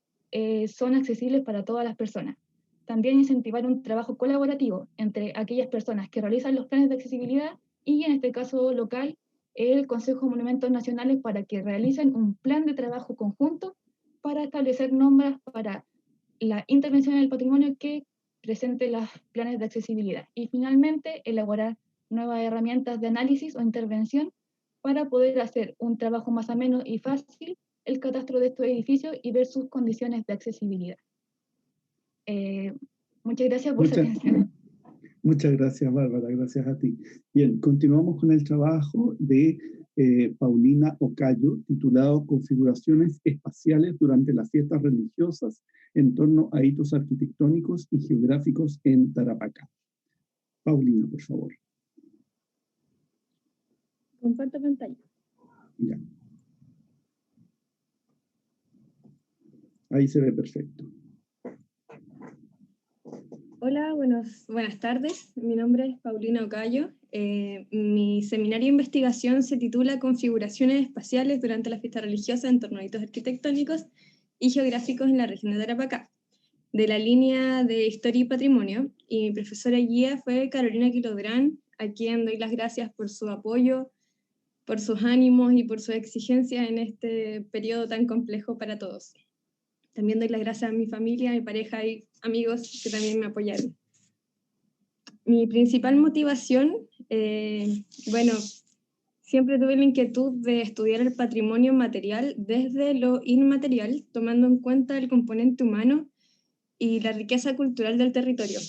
son accesibles para todas las personas. También incentivar un trabajo colaborativo entre aquellas personas que realizan los planes de accesibilidad y, en este caso local, el Consejo de Monumentos Nacionales, para que realicen un plan de trabajo conjunto para establecer normas para la intervención en el patrimonio que presente los planes de accesibilidad. Y finalmente, elaborar nuevas herramientas de análisis o intervención para poder hacer un trabajo más ameno y fácil el catastro de estos edificios y ver sus condiciones de accesibilidad. Muchas gracias por su atención. Muchas gracias, Bárbara, gracias a ti. Bien, continuamos con el trabajo de Paulina Ocayo, titulado Configuraciones espaciales durante las fiestas religiosas en torno a hitos arquitectónicos y geográficos en Tarapacá. Paulina, por favor. Comparto pantalla. Ya. Ahí se ve perfecto. Hola, buenas tardes. Mi nombre es Paulina Ocayo. Mi seminario de investigación se titula Configuraciones espaciales durante la fiesta religiosa en torno a hitos arquitectónicos y geográficos en la región de Tarapacá, de la línea de Historia y Patrimonio, y mi profesora guía fue Carolina Quilodrán, a quien doy las gracias por su apoyo, por sus ánimos y por su exigencia en este periodo tan complejo para todos. También doy las gracias a mi familia, a mi pareja y amigos que también me apoyaron. Mi principal motivación, siempre tuve la inquietud de estudiar el patrimonio material desde lo inmaterial, tomando en cuenta el componente humano y la riqueza cultural del territorio.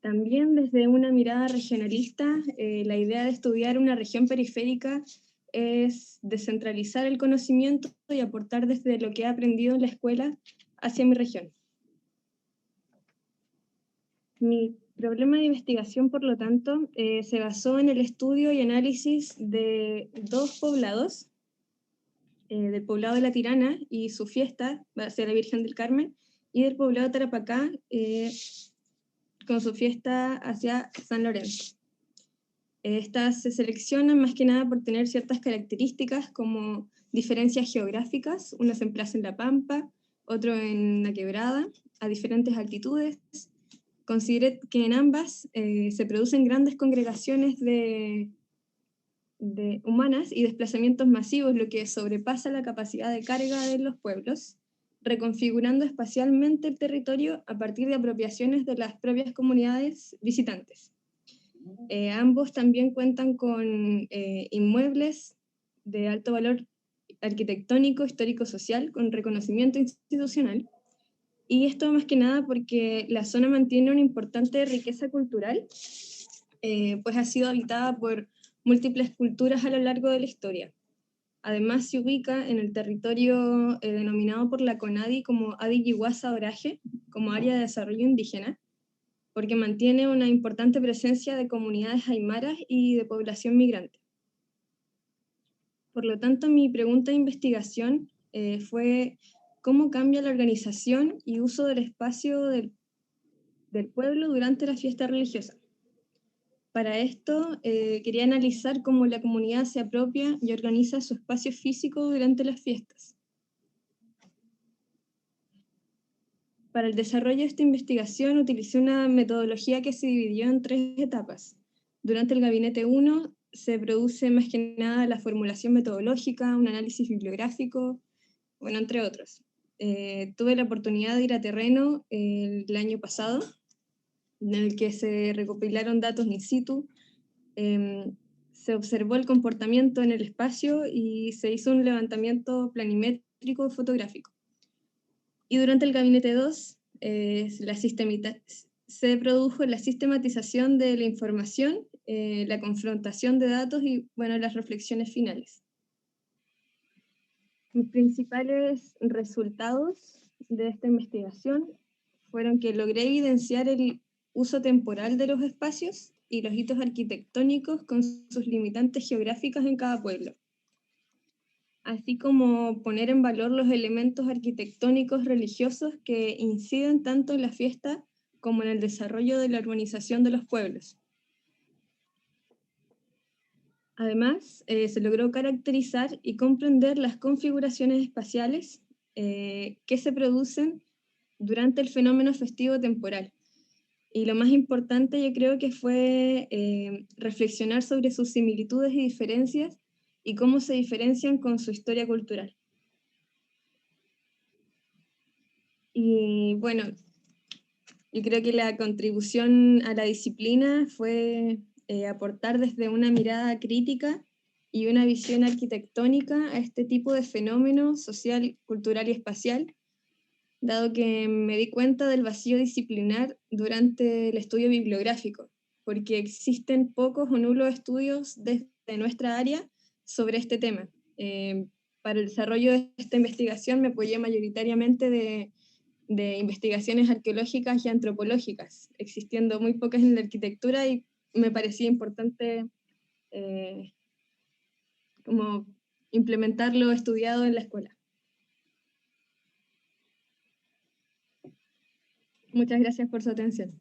También desde una mirada regionalista, la idea de estudiar una región periférica es descentralizar el conocimiento y aportar desde lo que he aprendido en la escuela hacia mi región. Mi problema de investigación, por lo tanto, se basó en el estudio y análisis de dos poblados, del poblado de La Tirana y su fiesta, hacia la Virgen del Carmen, y del poblado de Tarapacá, con su fiesta hacia San Lorenzo. Estas se seleccionan más que nada por tener ciertas características como diferencias geográficas. Uno se emplaza en la Pampa, otro en la Quebrada, a diferentes altitudes, consideré que en ambas se producen grandes congregaciones de humanas y desplazamientos masivos, lo que sobrepasa la capacidad de carga de los pueblos, reconfigurando espacialmente el territorio a partir de apropiaciones de las propias comunidades visitantes. Ambos también cuentan con inmuebles de alto valor arquitectónico, histórico-social, con reconocimiento institucional, y esto más que nada porque la zona mantiene una importante riqueza cultural, pues ha sido habitada por múltiples culturas a lo largo de la historia. Además se ubica en el territorio denominado por la CONADI como Adi Yihuasa Oraje, como área de desarrollo indígena, porque mantiene una importante presencia de comunidades aymaras y de población migrante. Por lo tanto, mi pregunta de investigación fue cómo cambia la organización y uso del espacio del pueblo durante la fiesta religiosa. Para esto, quería analizar cómo la comunidad se apropia y organiza su espacio físico durante las fiestas. Para el desarrollo de esta investigación utilicé una metodología que se dividió en 3 etapas. Durante el gabinete 1 se produce más que nada la formulación metodológica, un análisis bibliográfico, bueno, entre otros. Tuve la oportunidad de ir a terreno el año pasado, en el que se recopilaron datos in situ, se observó el comportamiento en el espacio y se hizo un levantamiento planimétrico fotográfico. Y durante el gabinete 2 se produjo la sistematización de la información, la confrontación de datos y bueno, las reflexiones finales. Mis principales resultados de esta investigación fueron que logré evidenciar el uso temporal de los espacios y los hitos arquitectónicos con sus limitantes geográficas en cada pueblo, así como poner en valor los elementos arquitectónicos religiosos que inciden tanto en la fiesta como en el desarrollo de la urbanización de los pueblos. Además, se logró caracterizar y comprender las configuraciones espaciales que se producen durante el fenómeno festivo temporal. Y lo más importante yo creo que fue reflexionar sobre sus similitudes y diferencias y cómo se diferencian con su historia cultural. Y bueno, yo creo que la contribución a la disciplina fue aportar desde una mirada crítica y una visión arquitectónica a este tipo de fenómeno social, cultural y espacial, dado que me di cuenta del vacío disciplinar durante el estudio bibliográfico, porque existen pocos o nulos estudios desde nuestra área sobre este tema. Para el desarrollo de esta investigación me apoyé mayoritariamente de investigaciones arqueológicas y antropológicas, existiendo muy pocas en la arquitectura, y me parecía importante como implementar lo estudiado en la escuela. Muchas gracias por su atención.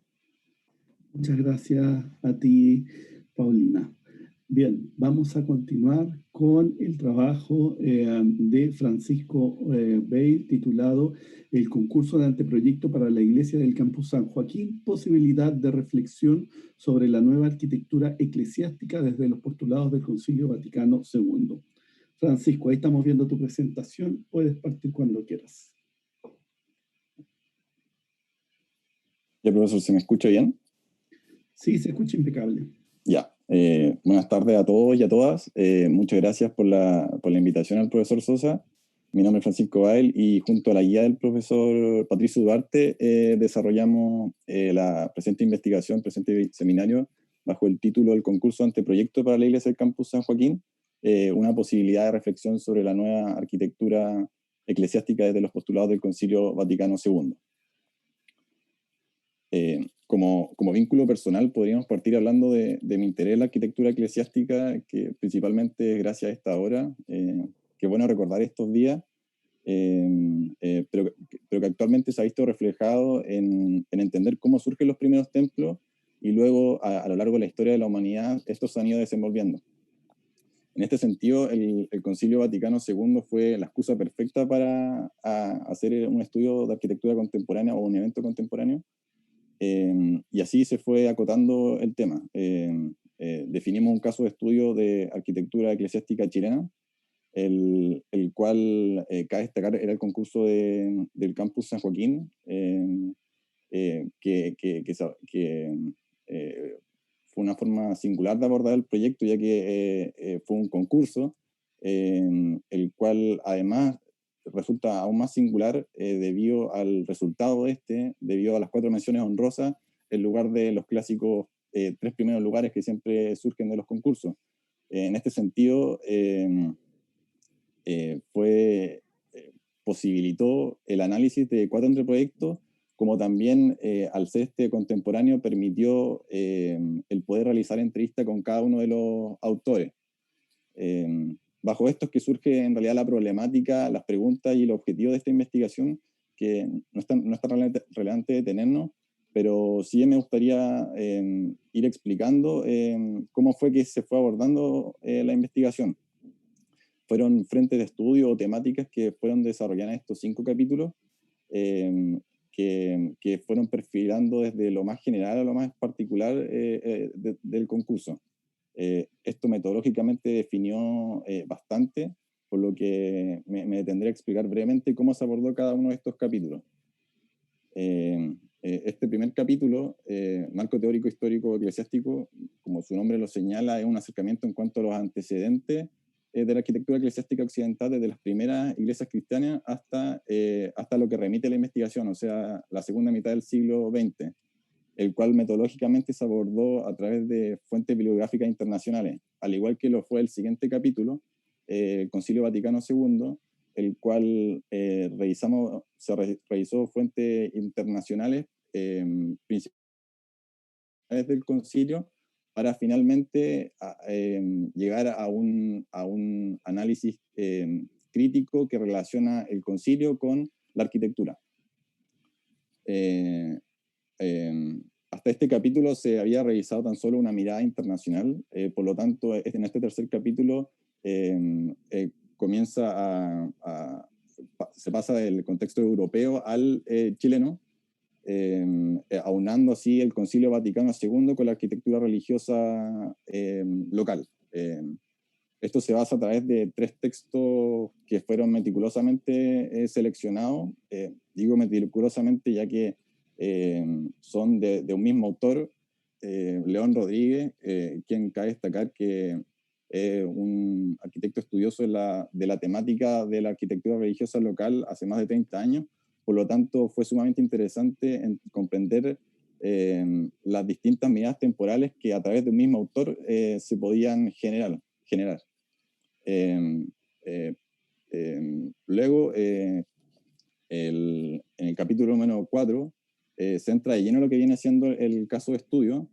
Muchas gracias a ti, Paulina. Bien, vamos a continuar con el trabajo de Francisco Bale, titulado El concurso de anteproyecto para la Iglesia del Campus San Joaquín, posibilidad de reflexión sobre la nueva arquitectura eclesiástica desde los postulados del Concilio Vaticano II. Francisco, ahí estamos viendo tu presentación, puedes partir cuando quieras. Ya, profesor, ¿se me escucha bien? Sí, se escucha impecable. Ya. Buenas tardes a todos y a todas. Muchas gracias por la invitación al profesor Sosa. Mi nombre es Francisco Bale y junto a la guía del profesor Patricio Duarte desarrollamos la presente investigación, presente seminario, bajo el título del concurso anteproyecto para la Iglesia del Campus San Joaquín, una posibilidad de reflexión sobre la nueva arquitectura eclesiástica desde los postulados del Concilio Vaticano II. Como vínculo personal podríamos partir hablando de mi interés en la arquitectura eclesiástica, que principalmente es gracias a esta obra, que bueno recordar estos días, pero que actualmente se ha visto reflejado en entender cómo surgen los primeros templos y luego a lo largo de la historia de la humanidad estos se han ido desenvolviendo. En este sentido, el Concilio Vaticano II fue la excusa perfecta para hacer un estudio de arquitectura contemporánea o un evento contemporáneo, Y así se fue acotando el tema. Definimos un caso de estudio de arquitectura eclesiástica chilena, el cual, cabe destacar, era el concurso del campus San Joaquín, fue una forma singular de abordar el proyecto, ya que fue un concurso, el cual además resulta aún más singular debido al resultado debido a las 4 menciones honrosas, en lugar de los clásicos 3 primeros lugares que siempre surgen de los concursos. En este sentido, posibilitó el análisis de 4 anteproyectos, como también al ser contemporáneo permitió el poder realizar entrevistas con cada uno de los autores. Bajo esto es que surge en realidad la problemática, las preguntas y el objetivo de esta investigación, que no es tan relevante detenernos, pero sí me gustaría ir explicando cómo fue que se fue abordando la investigación. Fueron frentes de estudio o temáticas que fueron desarrolladas en estos 5 capítulos, que fueron perfilando desde lo más general a lo más particular del concurso. Esto metodológicamente definió bastante, por lo que me detendré a explicar brevemente cómo se abordó cada uno de estos capítulos. Este primer capítulo, Marco Teórico Histórico Eclesiástico, como su nombre lo señala, es un acercamiento en cuanto a los antecedentes de la arquitectura eclesiástica occidental, desde las primeras iglesias cristianas hasta lo que remite la investigación, o sea, la segunda mitad del siglo XX, el cual metodológicamente se abordó a través de fuentes bibliográficas internacionales, al igual que lo fue el siguiente capítulo, el Concilio Vaticano II, el cual revisó fuentes internacionales principales del concilio, para finalmente llegar a un análisis crítico que relaciona el concilio con la arquitectura. Hasta este capítulo se había revisado tan solo una mirada internacional, por lo tanto, en este tercer capítulo se pasa del contexto europeo al chileno, aunando así el Concilio Vaticano II con la arquitectura religiosa local. Esto se basa a través de 3 textos que fueron meticulosamente seleccionados. Digo meticulosamente ya que son de un mismo autor, León Rodríguez, quien cabe destacar que es un arquitecto estudioso de la temática de la arquitectura religiosa local hace más de 30 años. Por lo tanto, fue sumamente interesante en comprender las distintas miradas temporales que a través de un mismo autor se podían generar. Luego, en el capítulo número 4, se entra de lleno lo que viene siendo el caso de estudio,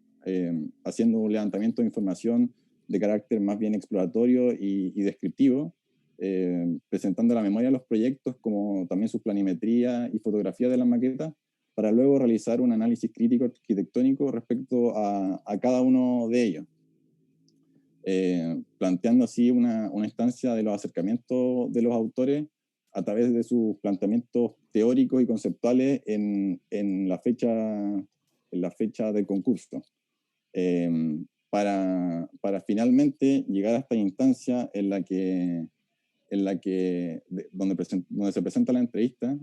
haciendo un levantamiento de información de carácter más bien exploratorio y descriptivo, presentando la memoria de los proyectos, como también su planimetría y fotografía de las maquetas, para luego realizar un análisis crítico arquitectónico respecto a cada uno de ellos, planteando así una instancia de los acercamientos de los autores a través de sus planteamientos teóricos y conceptuales en la fecha del concurso, para finalmente llegar a esta instancia donde se presenta la entrevista,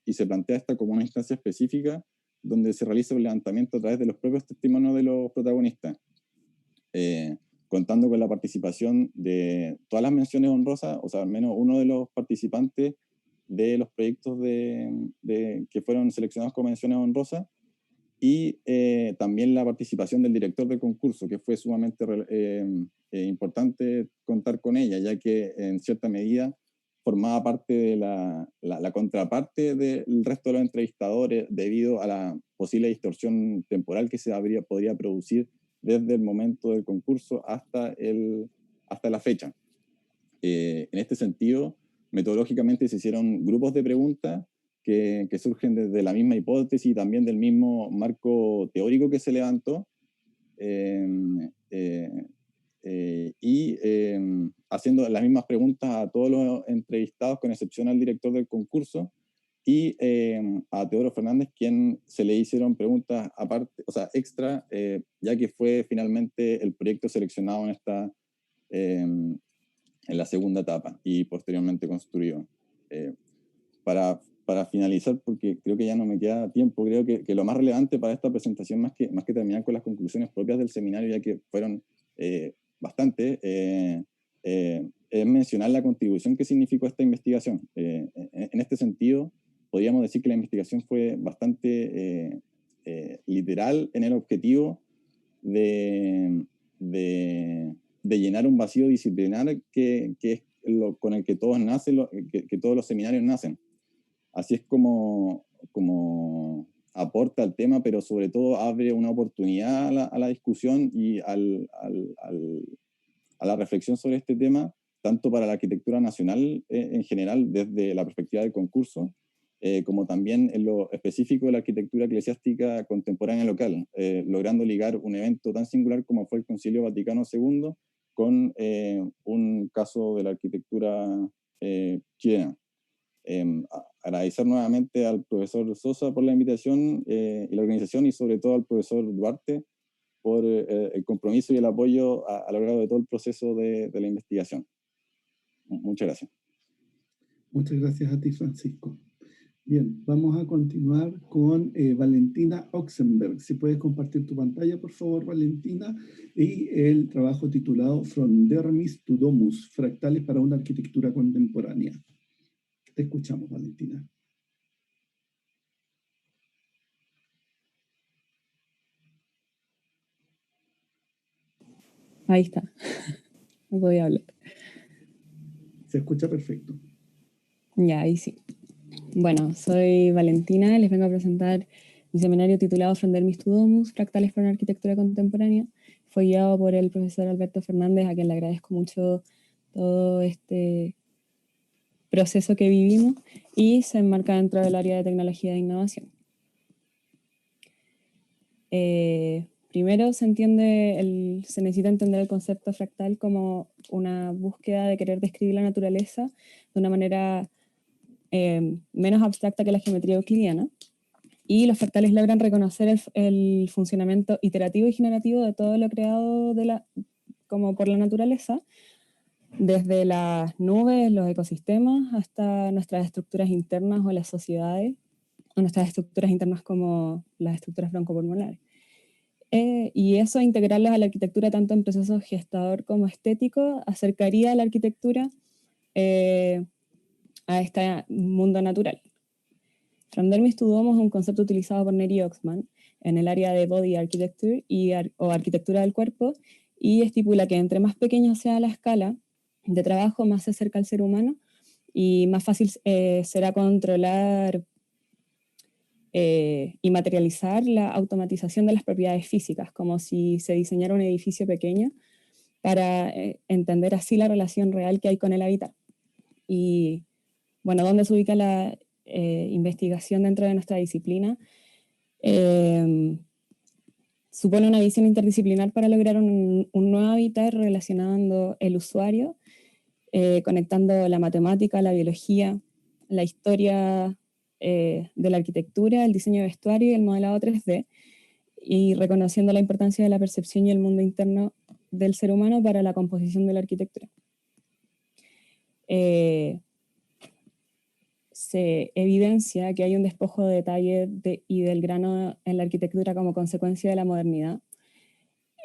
y se plantea esta como una instancia específica donde se realiza un levantamiento a través de los propios testimonios de los protagonistas, contando con la participación de todas las menciones honrosas, o sea, al menos uno de los participantes de los proyectos que fueron seleccionados como menciones honrosas, y también la participación del director del concurso, que fue sumamente importante contar con ella, ya que en cierta medida formaba parte de la contraparte del resto de los entrevistadores, debido a la posible distorsión temporal que podría producir desde el momento del concurso hasta la fecha. En este sentido, metodológicamente se hicieron grupos de preguntas que surgen desde la misma hipótesis y también del mismo marco teórico que se levantó, y haciendo las mismas preguntas a todos los entrevistados, con excepción al director del concurso, y a Teodoro Fernández, quien se le hicieron preguntas aparte, o sea, extra, ya que fue finalmente el proyecto seleccionado en la segunda etapa y posteriormente construido. Para finalizar, porque creo que ya no me queda tiempo, creo que lo más relevante para esta presentación, más que terminar con las conclusiones propias del seminario, ya que fueron bastante, es mencionar la contribución que significó esta investigación. En este sentido, podríamos decir que la investigación fue bastante literal en el objetivo de llenar un vacío disciplinar que es con el que todos nacen, que todos los seminarios nacen. Así es como aporta al tema, pero sobre todo abre una oportunidad a la discusión y a la reflexión sobre este tema, tanto para la arquitectura nacional en general, desde la perspectiva del concurso, como también en lo específico de la arquitectura eclesiástica contemporánea local, logrando ligar un evento tan singular como fue el Concilio Vaticano II con un caso de la arquitectura chilena. Agradecer nuevamente al profesor Sosa por la invitación y la organización, y sobre todo al profesor Duarte por el compromiso y el apoyo a lo largo de todo el proceso de la investigación. Muchas gracias. Muchas gracias a ti, Francisco. Bien, vamos a continuar con Valentina Oxenberg. Si puedes compartir tu pantalla, por favor, Valentina, y el trabajo titulado From Dermis to Domus, fractales para una arquitectura contemporánea. Te escuchamos, Valentina. Ahí está. No podía hablar. Se escucha perfecto. Ya, ahí sí. Bueno, soy Valentina, les vengo a presentar mi seminario titulado From Dermis to Domus, fractales para una arquitectura contemporánea. Fue guiado por el profesor Alberto Fernández, a quien le agradezco mucho todo este proceso que vivimos, y se enmarca dentro del área de tecnología e innovación. Primero se necesita entender el concepto fractal como una búsqueda de querer describir la naturaleza de una manera menos abstracta que la geometría euclidiana, y los fractales logran reconocer el funcionamiento iterativo y generativo de todo lo creado como por la naturaleza, desde las nubes, los ecosistemas, hasta nuestras estructuras internas o las sociedades, o nuestras estructuras internas como las estructuras broncopulmonares. Y eso, integrarlas a la arquitectura tanto en procesos gestador como estético, acercaría a la arquitectura a este mundo natural. From Dermis to Domus es un concepto utilizado por Neri Oxman en el área de Body Architecture o arquitectura del cuerpo, y estipula que entre más pequeña sea la escala de trabajo, más se acerca al ser humano y más fácil será controlar y materializar la automatización de las propiedades físicas, como si se diseñara un edificio pequeño para entender así la relación real que hay con el hábitat. Y bueno, ¿dónde se ubica la investigación dentro de nuestra disciplina? Supone una visión interdisciplinar para lograr un nuevo hábitat relacionando el usuario, conectando la matemática, la biología, la historia de la arquitectura, el diseño de vestuario y el modelado 3D, y reconociendo la importancia de la percepción y el mundo interno del ser humano para la composición de la arquitectura. Se evidencia que hay un despojo de detalle y del grano en la arquitectura como consecuencia de la modernidad,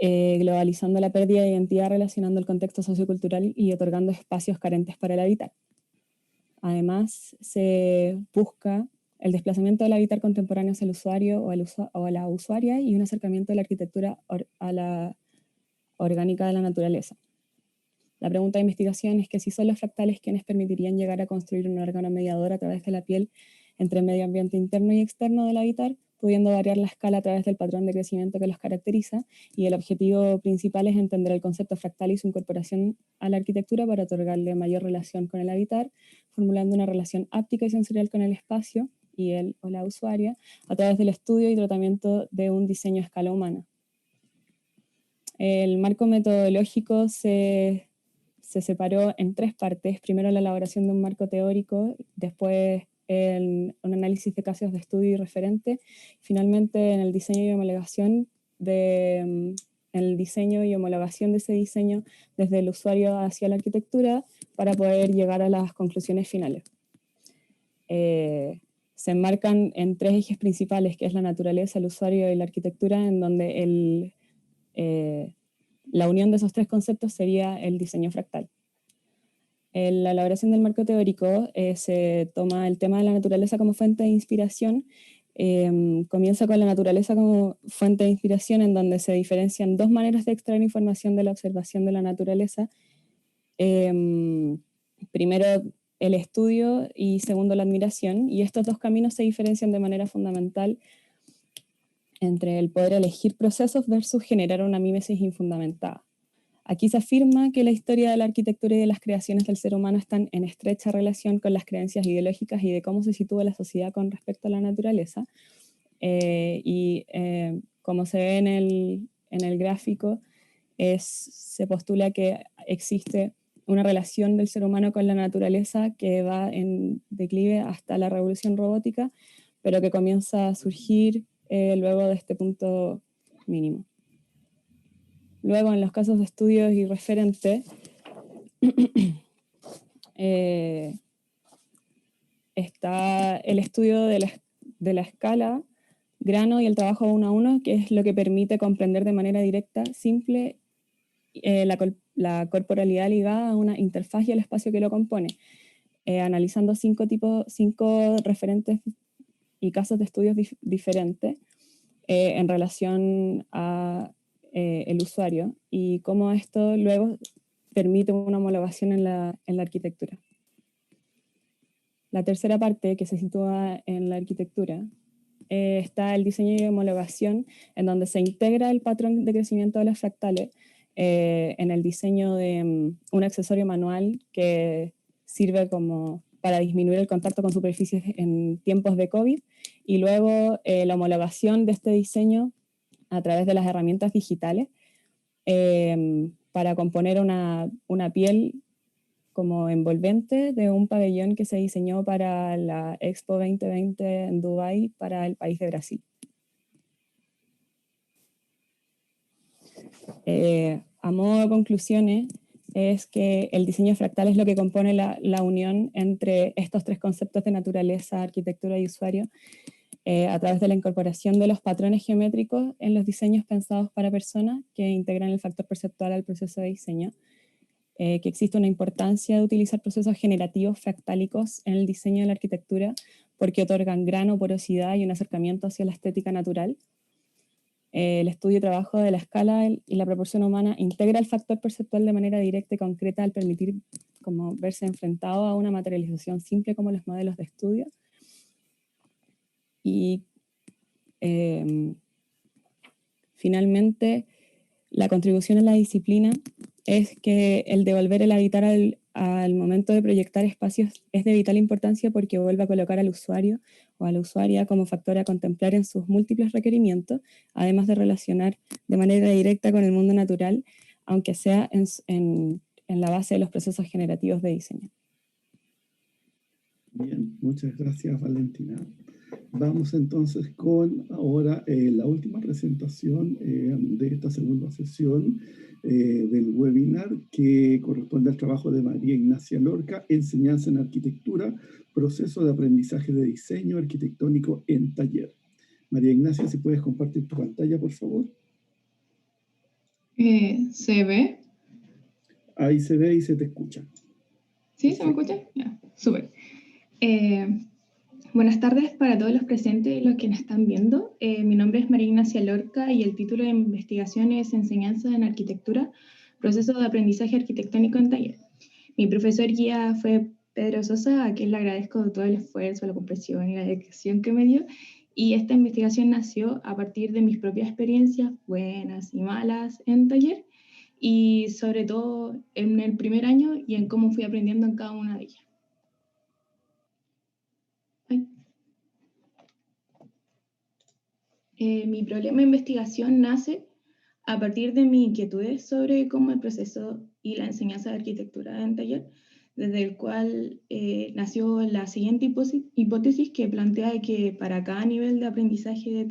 globalizando la pérdida de identidad, relacionando el contexto sociocultural y otorgando espacios carentes para el hábitat. Además, se busca el desplazamiento del hábitat contemporáneo hacia el usuario o a la usuaria, y un acercamiento de la arquitectura a la orgánica de la naturaleza. La pregunta de investigación es que si son los fractales quienes permitirían llegar a construir un órgano mediador a través de la piel entre el medio ambiente interno y externo del hábitat, pudiendo variar la escala a través del patrón de crecimiento que los caracteriza, y el objetivo principal es entender el concepto fractal y su incorporación a la arquitectura para otorgarle mayor relación con el hábitat, formulando una relación áptica y sensorial con el espacio y él o la usuaria a través del estudio y tratamiento de un diseño a escala humana. El marco metodológico se separó en tres partes. Primero la elaboración de un marco teórico, después un análisis de casos de estudio y referente. Finalmente, en el diseño y homologación de ese diseño desde el usuario hacia la arquitectura para poder llegar a las conclusiones finales. Se enmarcan en 3 ejes principales, que es la naturaleza, el usuario y la arquitectura, en donde la unión de esos 3 conceptos sería el diseño fractal. En la elaboración del marco teórico se toma el tema de la naturaleza como fuente de inspiración. Comienza con la naturaleza como fuente de inspiración, en donde se diferencian 2 maneras de extraer información de la observación de la naturaleza. Primero, el estudio, y segundo, la admiración. Y estos 2 caminos se diferencian de manera fundamental entre el poder elegir procesos versus generar una mímesis infundamentada. Aquí se afirma que la historia de la arquitectura y de las creaciones del ser humano están en estrecha relación con las creencias ideológicas y de cómo se sitúa la sociedad con respecto a la naturaleza. Como se ve en el gráfico, se postula que existe una relación del ser humano con la naturaleza que va en declive hasta la revolución robótica, pero que comienza a surgir luego de este punto mínimo. Luego, en los casos de estudios y referente, está el estudio de la escala, grano y el trabajo 1 a 1, que es lo que permite comprender de manera directa, simple, la corporalidad ligada a una interfaz y el espacio que lo compone, analizando 5 referentes y casos de estudios diferentes en relación a el usuario, y cómo esto luego permite una homologación en la arquitectura. La tercera parte, que se sitúa en la arquitectura, está el diseño y homologación, en donde se integra el patrón de crecimiento de las fractales en el diseño de un accesorio manual que sirve como para disminuir el contacto con superficies en tiempos de COVID, y luego la homologación de este diseño a través de las herramientas digitales para componer una piel como envolvente de un pabellón que se diseñó para la Expo 2020 en Dubái para el país de Brasil. A modo de conclusiones, es que el diseño fractal es lo que compone la unión entre estos 3 conceptos de naturaleza, arquitectura y usuario, a través de la incorporación de los patrones geométricos en los diseños pensados para personas que integran el factor perceptual al proceso de diseño, que existe una importancia de utilizar procesos generativos fractálicos en el diseño de la arquitectura porque otorgan grano, porosidad y un acercamiento hacia la estética natural. El estudio y trabajo de la escala y la proporción humana integra el factor perceptual de manera directa y concreta al permitir como verse enfrentado a una materialización simple como los modelos de estudio. Y finalmente, la contribución a la disciplina es que el devolver el habitar al momento de proyectar espacios es de vital importancia porque vuelve a colocar al usuario o a la usuaria como factor a contemplar en sus múltiples requerimientos, además de relacionar de manera directa con el mundo natural, aunque sea en la base de los procesos generativos de diseño. Bien, muchas gracias, Valentina. Vamos entonces con ahora la última presentación de esta segunda sesión del webinar, que corresponde al trabajo de María Ignacia Lorca, Enseñanza en Arquitectura, Proceso de Aprendizaje de Diseño Arquitectónico en Taller. María Ignacia, si puedes compartir tu pantalla, por favor. ¿Se ve? Ahí se ve y se te escucha. ¿Sí? ¿Se me escucha? Ya, súper. Buenas tardes para todos los presentes y los que nos están viendo. Mi nombre es María Ignacia Lorca y el título de mi investigación es Enseñanza en Arquitectura, Proceso de Aprendizaje Arquitectónico en Taller. Mi profesor guía fue Pedro Sosa, a quien le agradezco todo el esfuerzo, la comprensión y la dedicación que me dio. Y esta investigación nació a partir de mis propias experiencias, buenas y malas, en taller, y sobre todo en el primer año y en cómo fui aprendiendo en cada una de ellas. Mi problema de investigación nace a partir de mis inquietudes sobre cómo el proceso y la enseñanza de arquitectura en taller desde el cual nació la siguiente hipótesis que plantea que para cada nivel de aprendizaje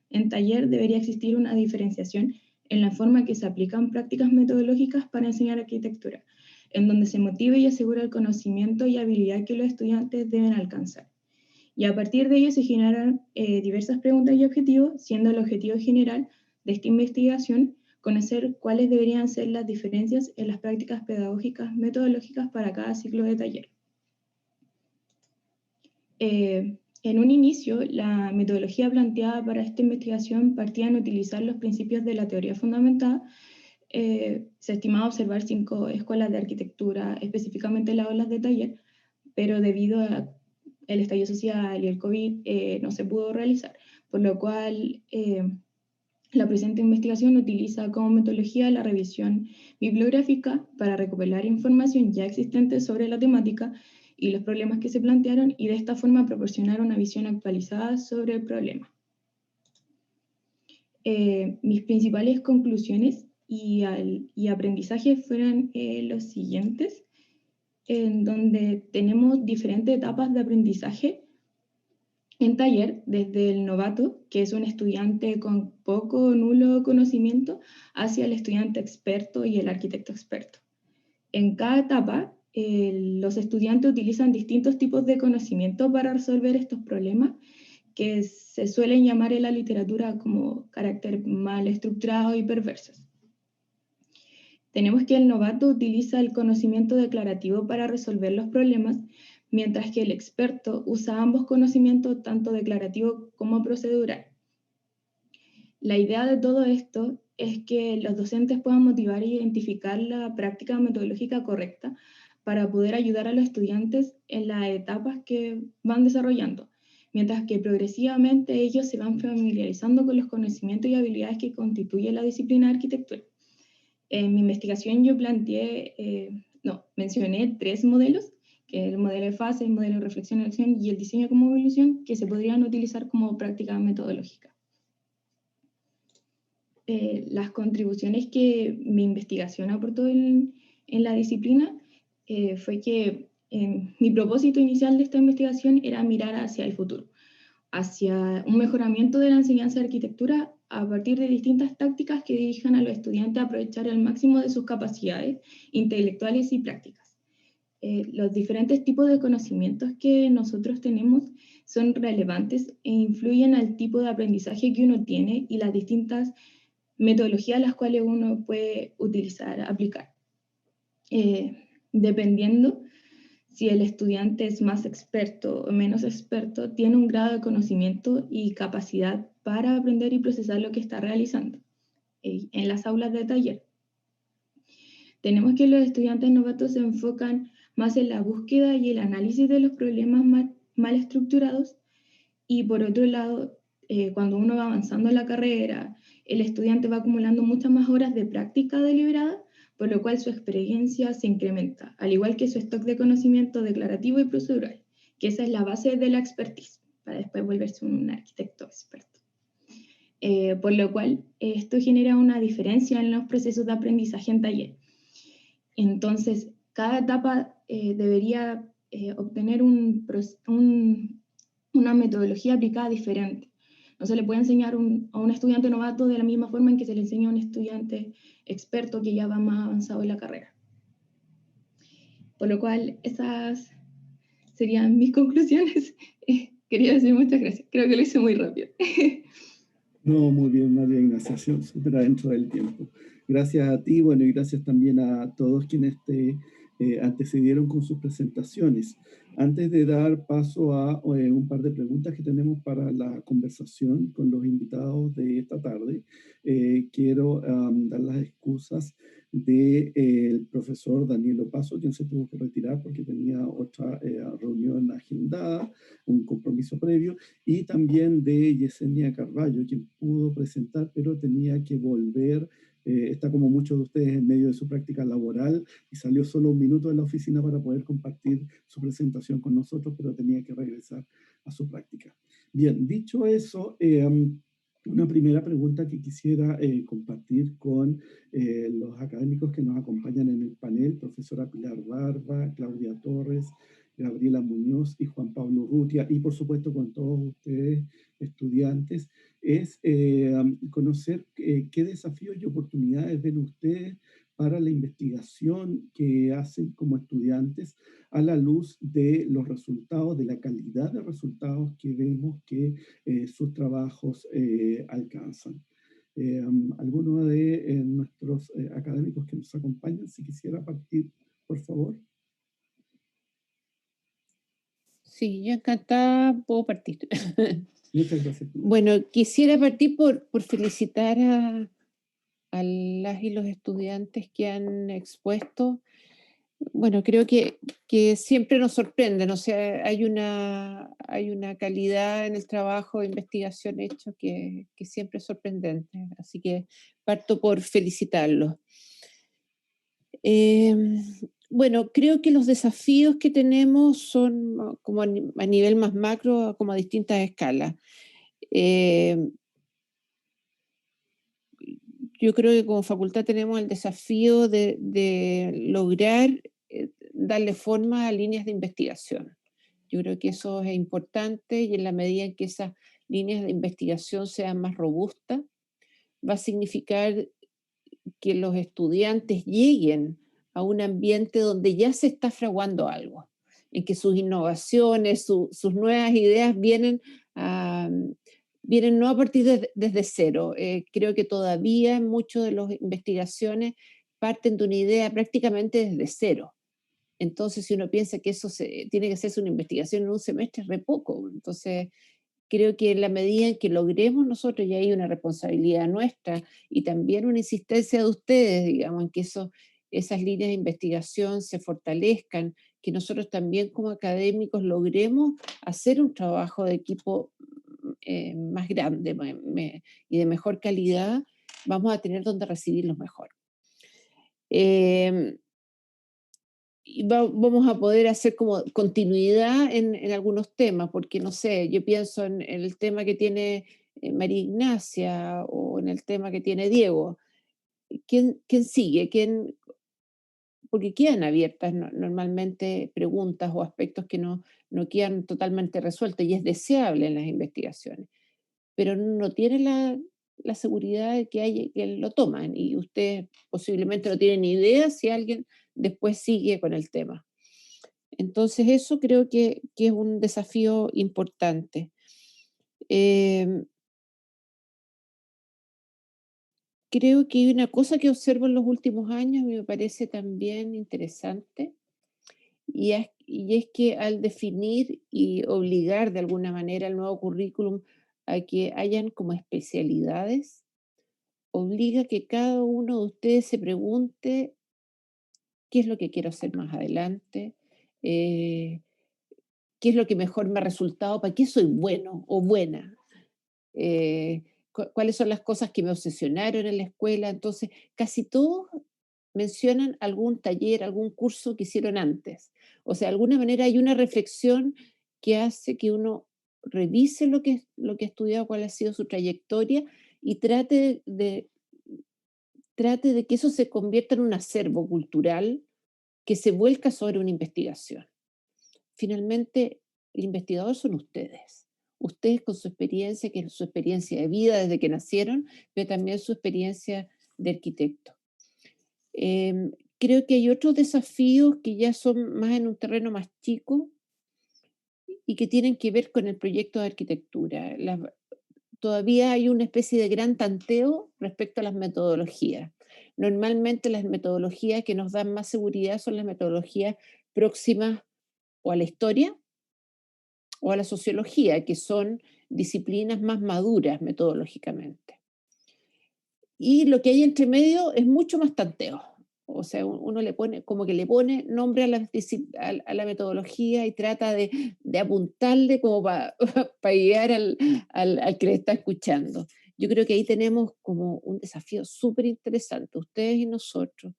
en taller debería existir una diferenciación en la forma que se aplican prácticas metodológicas para enseñar arquitectura, en donde se motive y asegura el conocimiento y habilidad que los estudiantes deben alcanzar. Y a partir de ello se generan diversas preguntas y objetivos, siendo el objetivo general de esta investigación conocer cuáles deberían ser las diferencias en las prácticas pedagógicas metodológicas para cada ciclo de taller. En un inicio, la metodología planteada para esta investigación partía en utilizar los principios de la teoría fundamentada. Se estimaba observar 5 escuelas de arquitectura, específicamente las aulas de taller, pero debido al estallido social y el COVID no se pudo realizar, por lo cual la presente investigación utiliza como metodología la revisión bibliográfica para recopilar información ya existente sobre la temática y los problemas que se plantearon, y de esta forma proporcionar una visión actualizada sobre el problema. Mis principales conclusiones y aprendizajes fueron los siguientes, en donde tenemos diferentes etapas de aprendizaje en taller, desde el novato, que es un estudiante con poco o nulo conocimiento, hacia el estudiante experto y el arquitecto experto. En cada etapa, los estudiantes utilizan distintos tipos de conocimiento para resolver estos problemas, que se suelen llamar en la literatura como carácter mal estructurado y perversos. Tenemos que el novato utiliza el conocimiento declarativo para resolver los problemas, mientras que el experto usa ambos conocimientos, tanto declarativo como procedural. La idea de todo esto es que los docentes puedan motivar e identificar la práctica metodológica correcta para poder ayudar a los estudiantes en las etapas que van desarrollando, mientras que progresivamente ellos se van familiarizando con los conocimientos y habilidades que constituyen la disciplina de arquitectura. En mi investigación yo mencioné 3 modelos, que es el modelo de fase, el modelo de reflexión y acción y el diseño como evolución, que se podrían utilizar como práctica metodológica. Las contribuciones que mi investigación aportó en la disciplina fue que mi propósito inicial de esta investigación era mirar hacia el futuro, hacia un mejoramiento de la enseñanza de arquitectura a partir de distintas tácticas que dirijan a los estudiantes a aprovechar el máximo de sus capacidades intelectuales y prácticas. Los diferentes tipos de conocimientos que nosotros tenemos son relevantes e influyen al tipo de aprendizaje que uno tiene y las distintas metodologías las cuales uno puede utilizar, aplicar. Dependiendo si el estudiante es más experto o menos experto, tiene un grado de conocimiento y capacidad para aprender y procesar lo que está realizando en las aulas de taller. Tenemos que los estudiantes novatos se enfocan más en la búsqueda y el análisis de los problemas mal estructurados, y por otro lado, cuando uno va avanzando en la carrera, el estudiante va acumulando muchas más horas de práctica deliberada, por lo cual su experiencia se incrementa, al igual que su stock de conocimiento declarativo y procedural, que esa es la base de la expertise, para después volverse un arquitecto experto. Por lo cual, esto genera una diferencia en los procesos de aprendizaje en taller. Entonces, cada etapa debería obtener una metodología aplicada diferente. No se le puede enseñar a un estudiante novato de la misma forma en que se le enseña a un estudiante experto que ya va más avanzado en la carrera. Por lo cual, esas serían mis conclusiones. Quería decir muchas gracias. Creo que lo hice muy rápido. No, muy bien, María Ignacia, súper adentro del tiempo. Gracias a ti, bueno, y gracias también a todos quienes te antecedieron con sus presentaciones. Antes de dar paso a un par de preguntas que tenemos para la conversación con los invitados de esta tarde, quiero dar las excusas del profesor Daniel Opaso, quien se tuvo que retirar porque tenía otra reunión agendada, un compromiso previo, y también de Yesenia Carballo, quien pudo presentar, pero tenía que volver. Está como muchos de ustedes en medio de su práctica laboral y salió solo un minuto de la oficina para poder compartir su presentación con nosotros, pero tenía que regresar a su práctica. Bien, dicho eso, una primera pregunta que quisiera compartir con los académicos que nos acompañan en el panel, profesora Pilar Barba, Claudia Torres, Gabriela Muñoz y Juan Pablo Urrutia, y por supuesto con todos ustedes, estudiantes, es conocer qué desafíos y oportunidades ven ustedes para la investigación que hacen como estudiantes a la luz de los resultados, de la calidad de resultados que vemos que sus trabajos alcanzan. Alguno de nuestros académicos que nos acompañan, si quisiera partir, por favor. Sí, yo encantada puedo partir. Muchas gracias. Bueno, quisiera partir por felicitar a las y los estudiantes que han expuesto. Bueno, creo que siempre nos sorprenden, o sea, hay una calidad en el trabajo de investigación hecho que siempre es sorprendente, así que parto por felicitarlos. Bueno, creo que los desafíos que tenemos son como a nivel más macro, como a distintas escalas. Yo creo que como facultad tenemos el desafío de lograr darle forma a líneas de investigación. Yo creo que eso es importante y en la medida en que esas líneas de investigación sean más robustas, va a significar que los estudiantes lleguen a un ambiente donde ya se está fraguando algo, en que sus innovaciones, sus nuevas ideas vienen no a partir desde cero. Creo que todavía muchas de las investigaciones parten de una idea prácticamente desde cero. Entonces, si uno piensa que eso tiene que hacerse una investigación en un semestre, es re poco. Entonces, creo que en la medida en que logremos nosotros, y hay una responsabilidad nuestra y también una insistencia de ustedes, digamos, en que esas líneas de investigación se fortalezcan, que nosotros también como académicos logremos hacer un trabajo de equipo más grande y de mejor calidad, vamos a tener donde recibirlos mejor. Y vamos a poder hacer como continuidad en algunos temas, porque no sé, yo pienso en el tema que tiene María Ignacia o en el tema que tiene Diego. ¿Quién sigue? Porque quedan abiertas normalmente preguntas o aspectos que no quedan totalmente resueltos y es deseable en las investigaciones, pero no tiene la seguridad de que lo toman y ustedes posiblemente no tienen ni idea si alguien después sigue con el tema. Entonces eso creo que es un desafío importante. Creo que hay una cosa que observo en los últimos años y me parece también interesante, y es que al definir y obligar de alguna manera el nuevo currículum a que hayan como especialidades, obliga que cada uno de ustedes se pregunte qué es lo que quiero hacer más adelante, qué es lo que mejor me ha resultado, para qué soy bueno o buena, cuáles son las cosas que me obsesionaron en la escuela. Entonces, casi todos mencionan algún taller, algún curso que hicieron antes. O sea, de alguna manera hay una reflexión que hace que uno revise lo que ha estudiado, cuál ha sido su trayectoria y trate de que eso se convierta en un acervo cultural que se vuelca sobre una investigación. Finalmente, el investigador son ustedes. Ustedes con su experiencia, que es su experiencia de vida desde que nacieron, pero también su experiencia de arquitecto. Creo que hay otros desafíos que ya son más en un terreno más chico y que tienen que ver con el proyecto de arquitectura. Todavía hay una especie de gran tanteo respecto a las metodologías. Normalmente las metodologías que nos dan más seguridad son las metodologías próximas o a la historia o a la sociología, que son disciplinas más maduras metodológicamente. Y lo que hay entre medio es mucho más tanteo. O sea, uno le pone nombre a la metodología y trata de apuntarle como para guiar al que le está escuchando. Yo creo que ahí tenemos como un desafío súper interesante, ustedes y nosotros,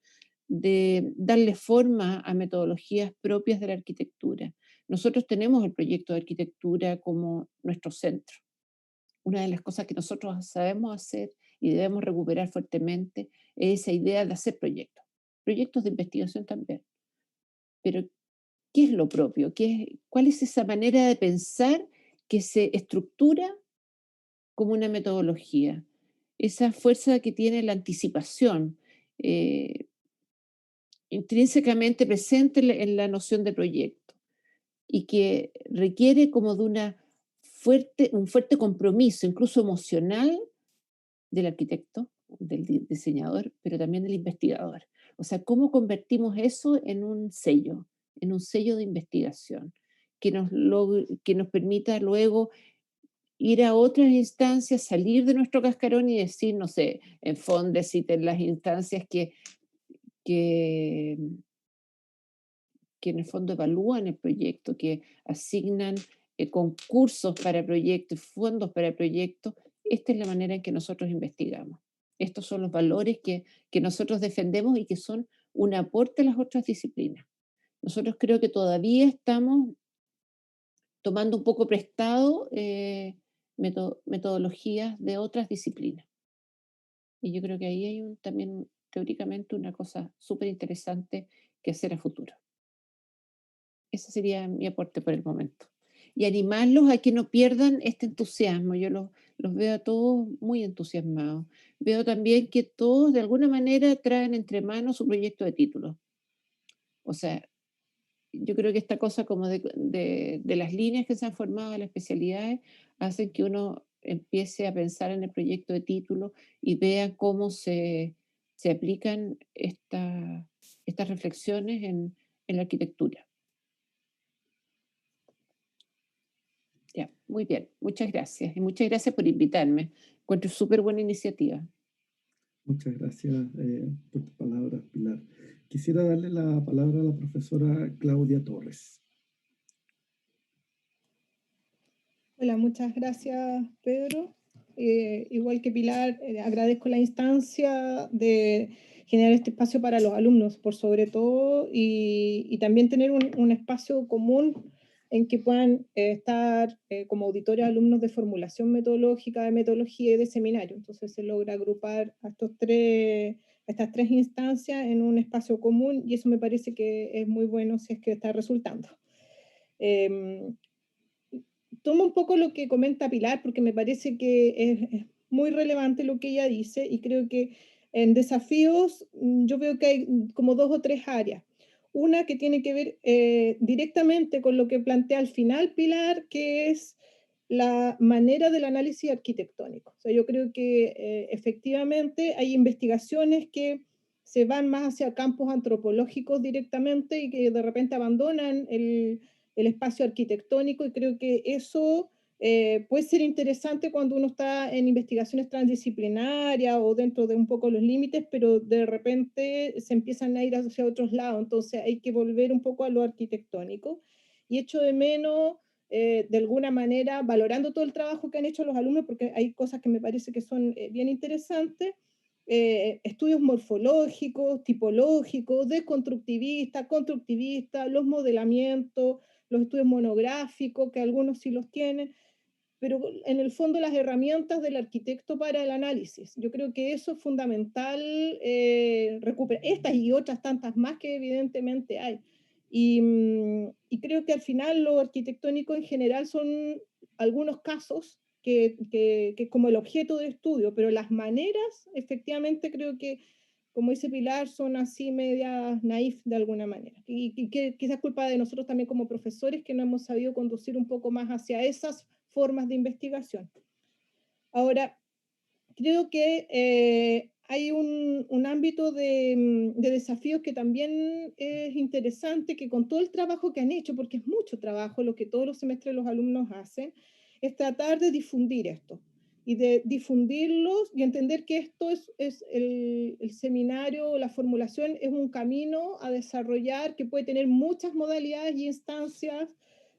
de darle forma a metodologías propias de la arquitectura. Nosotros tenemos el proyecto de arquitectura como nuestro centro. una de las cosas que nosotros sabemos hacer y debemos recuperar fuertemente es esa idea de hacer proyectos de investigación también. Pero, ¿qué es lo propio? ¿Cuál es esa manera de pensar que se estructura como una metodología? Esa fuerza que tiene la anticipación, intrínsecamente presente en la noción de proyecto y que requiere como de un fuerte compromiso, incluso emocional, del arquitecto, del diseñador, pero también del investigador. O sea, ¿cómo convertimos eso en un sello de investigación que nos permita luego ir a otras instancias, salir de nuestro cascarón y decir, no sé, en Fondesit, en las instancias que, que en el fondo evalúan el proyecto, que asignan concursos para proyectos, fondos para proyectos. Esta es la manera en que nosotros investigamos. Estos son los valores que nosotros defendemos y que son un aporte a las otras disciplinas. Nosotros creo que todavía estamos tomando un poco prestado metodologías de otras disciplinas. Y yo creo que ahí hay también teóricamente una cosa súper interesante que hacer a futuro. Ese sería mi aporte por el momento. Y animarlos a que no pierdan este entusiasmo. Yo los veo a todos muy entusiasmados. Veo también que todos de alguna manera traen entre manos su proyecto de título. O sea, yo creo que esta cosa como de las líneas que se han formado en las especialidades hacen que uno empiece a pensar en el proyecto de título y vea cómo se aplican estas reflexiones en la arquitectura. Ya, muy bien, muchas gracias. Y muchas gracias por invitarme. Encuentro súper buena iniciativa. Muchas gracias por tus palabras, Pilar. Quisiera darle la palabra a la profesora Claudia Torres. Hola, muchas gracias, Pedro. Igual que Pilar, agradezco la instancia de generar este espacio para los alumnos, por sobre todo, y también tener un espacio común en que puedan estar como auditores alumnos de formulación metodológica, de metodología y de seminario. Entonces se logra agrupar a estas tres instancias en un espacio común y eso me parece que es muy bueno si es que está resultando. Tomo un poco lo que comenta Pilar porque me parece que es muy relevante lo que ella dice y creo que en desafíos yo veo que hay como 2 o 3 áreas. Una que tiene que ver directamente con lo que plantea al final Pilar, que es la manera del análisis arquitectónico. O sea, yo creo que efectivamente hay investigaciones que se van más hacia campos antropológicos directamente y que de repente abandonan el espacio arquitectónico y creo que eso puede ser interesante cuando uno está en investigaciones transdisciplinarias o dentro de un poco los límites, pero de repente se empiezan a ir hacia otros lados, entonces hay que volver un poco a lo arquitectónico. Y echo de menos, de alguna manera, valorando todo el trabajo que han hecho los alumnos, porque hay cosas que me parece que son bien interesantes, estudios morfológicos, tipológicos, desconstructivistas, constructivistas, los modelamientos, los estudios monográficos, que algunos sí los tienen, pero en el fondo las herramientas del arquitecto para el análisis. Yo creo que eso es fundamental, recuperar estas y otras tantas más que evidentemente hay. Y creo que al final lo arquitectónico en general son algunos casos que es como el objeto de estudio, pero las maneras, efectivamente, creo que como dice Pilar, son así medias naif de alguna manera. Y que quizás es culpa de nosotros también como profesores que no hemos sabido conducir un poco más hacia esas formas de investigación. Ahora, creo que hay un ámbito de desafíos que también es interesante, que con todo el trabajo que han hecho, porque es mucho trabajo lo que todos los semestres los alumnos hacen, es tratar de difundir esto y de difundirlos y entender que esto es el seminario, la formulación es un camino a desarrollar que puede tener muchas modalidades y instancias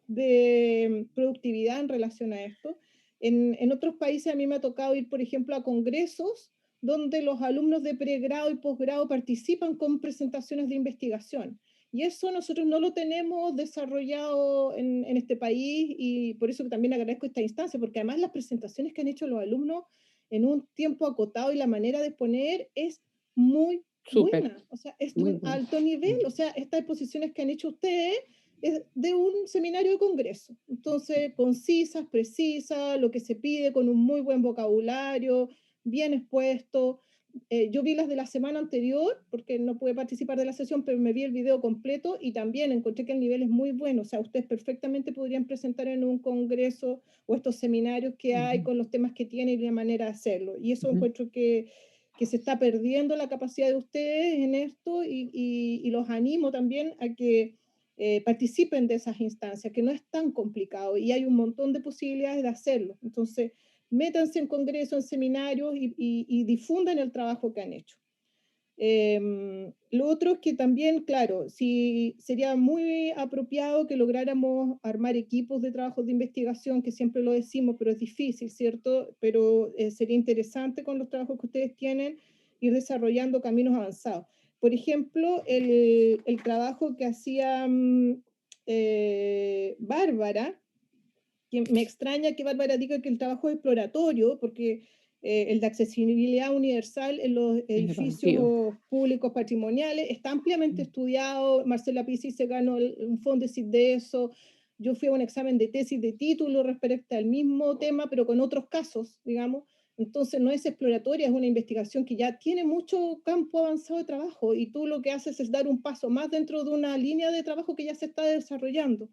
de productividad en relación a esto. En otros países a mí me ha tocado ir, por ejemplo, a congresos donde los alumnos de pregrado y posgrado participan con presentaciones de investigación. Y eso nosotros no lo tenemos desarrollado en este país, y por eso que también agradezco esta instancia, porque además las presentaciones que han hecho los alumnos en un tiempo acotado y la manera de exponer es muy buena, o sea, es de un alto nivel, o sea, estas exposiciones que han hecho ustedes es de un seminario de congreso, entonces concisas, precisas, lo que se pide con un muy buen vocabulario, bien expuesto. Yo vi las de la semana anterior, porque no pude participar de la sesión, pero me vi el video completo y también encontré que el nivel es muy bueno, o sea, ustedes perfectamente podrían presentar en un congreso o estos seminarios que hay con los temas que tienen y la manera de hacerlo, y eso encuentro que se está perdiendo la capacidad de ustedes en esto, y los animo también a que participen de esas instancias, que no es tan complicado y hay un montón de posibilidades de hacerlo. Entonces, métanse en congresos, en seminarios y difundan el trabajo que han hecho. Lo otro es que también, claro, sí, sería muy apropiado que lográramos armar equipos de trabajos de investigación, que siempre lo decimos, pero es difícil, ¿cierto? Pero sería interesante con los trabajos que ustedes tienen ir desarrollando caminos avanzados. Por ejemplo, el trabajo que hacía Bárbara, que me extraña que Bárbara diga que el trabajo es exploratorio, porque el de accesibilidad universal en los edificios públicos patrimoniales está ampliamente estudiado. Marcela Pizzi se ganó un Fondesit de eso. Yo fui a un examen de tesis de título respecto al mismo tema, pero con otros casos, digamos. Entonces no es exploratoria, es una investigación que ya tiene mucho campo avanzado de trabajo, y tú lo que haces es dar un paso más dentro de una línea de trabajo que ya se está desarrollando.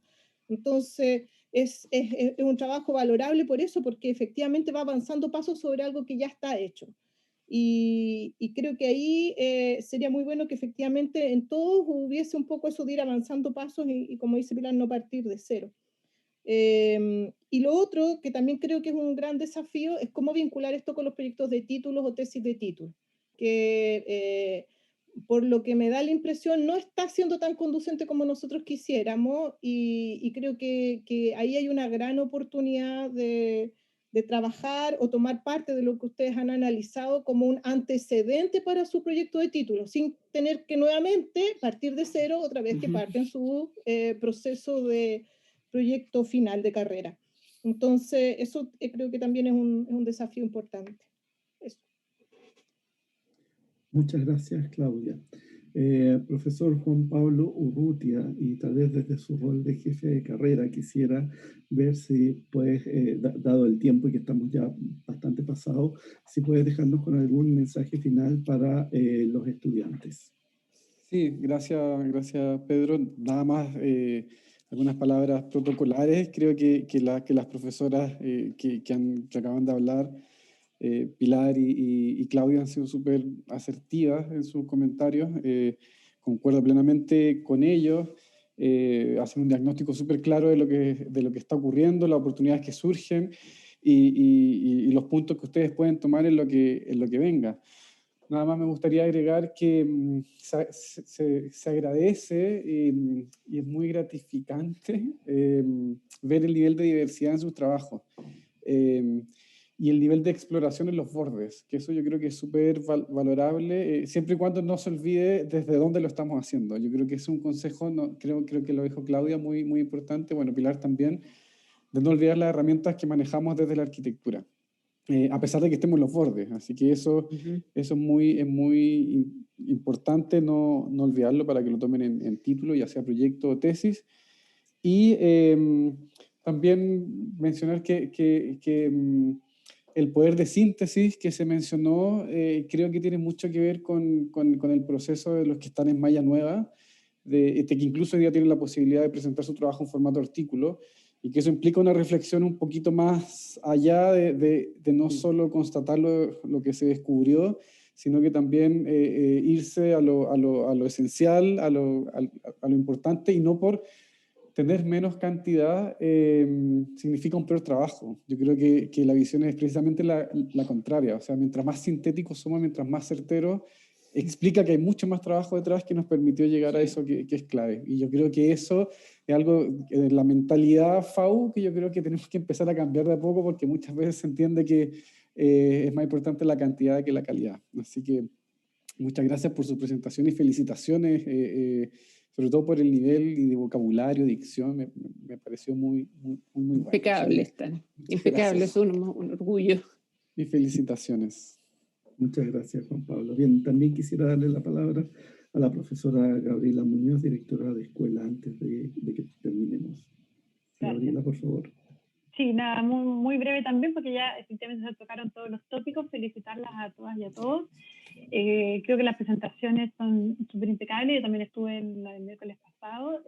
Entonces, es un trabajo valorable por eso, porque efectivamente va avanzando pasos sobre algo que ya está hecho. Y creo que ahí sería muy bueno que efectivamente en todos hubiese un poco eso de ir avanzando pasos y como dice Pilar, no partir de cero. Y lo otro, que también creo que es un gran desafío, es cómo vincular esto con los proyectos de títulos o tesis de título, que por lo que me da la impresión no está siendo tan conducente como nosotros quisiéramos, y creo que ahí hay una gran oportunidad de trabajar o tomar parte de lo que ustedes han analizado como un antecedente para su proyecto de título, sin tener que nuevamente partir de cero otra vez que parten su proceso de proyecto final de carrera. Entonces, eso creo que también es un desafío importante. Eso. Muchas gracias, Claudia. Profesor Juan Pablo Urrutia, y tal vez desde su rol de jefe de carrera, quisiera ver si puedes, dado el tiempo y que estamos ya bastante pasados, si puedes dejarnos con algún mensaje final para los estudiantes. Sí, gracias Pedro. Nada más algunas palabras protocolares. Creo que las profesoras que acaban de hablar, Pilar y Claudia, han sido súper asertivas en sus comentarios. Concuerdo plenamente con ellos. Hacen un diagnóstico súper claro de lo que está ocurriendo, las oportunidades que surgen y los puntos que ustedes pueden tomar en lo que venga. Nada más me gustaría agregar que se agradece y es muy gratificante ver el nivel de diversidad en sus trabajos y el nivel de exploración en los bordes, que eso yo creo que es súper valorable, siempre y cuando no se olvide desde dónde lo estamos haciendo. Yo creo que es un consejo, creo que lo dijo Claudia, muy, muy importante, bueno, Pilar también, de no olvidar las herramientas que manejamos desde la arquitectura. A pesar de que estemos en los bordes. Así que eso es muy importante no olvidarlo para que lo tomen en título, ya sea proyecto o tesis. Y también mencionar que el poder de síntesis que se mencionó creo que tiene mucho que ver con el proceso de los que están en Malla Nueva, que incluso hoy día tienen la posibilidad de presentar su trabajo en formato artículo, y que eso implica una reflexión un poquito más allá de no solo constatar lo que se descubrió, sino que también irse a lo esencial, a lo importante, y no por tener menos cantidad significa un peor trabajo. Yo creo que la visión es precisamente la contraria. O sea, mientras más sintéticos somos, mientras más certeros, explica que hay mucho más trabajo detrás que nos permitió llegar a eso que es clave. Y yo creo que eso es algo, la mentalidad FAU, que yo creo que tenemos que empezar a cambiar de a poco, porque muchas veces se entiende que es más importante la cantidad que la calidad. Así que muchas gracias por su presentación y felicitaciones. sobre todo por el nivel y de vocabulario, dicción, me pareció muy bueno. Impecable están, impecable, es un orgullo. Y felicitaciones. Muchas gracias, Juan Pablo. Bien, también quisiera darle la palabra a la profesora Gabriela Muñoz, directora de escuela, antes de que terminemos. Gabriela, por favor. Sí, nada, muy breve también, porque ya efectivamente se tocaron todos los tópicos. Felicitarlas a todas y a todos. Creo que las presentaciones son súper impecables. Yo también estuve en la del miércoles pasado.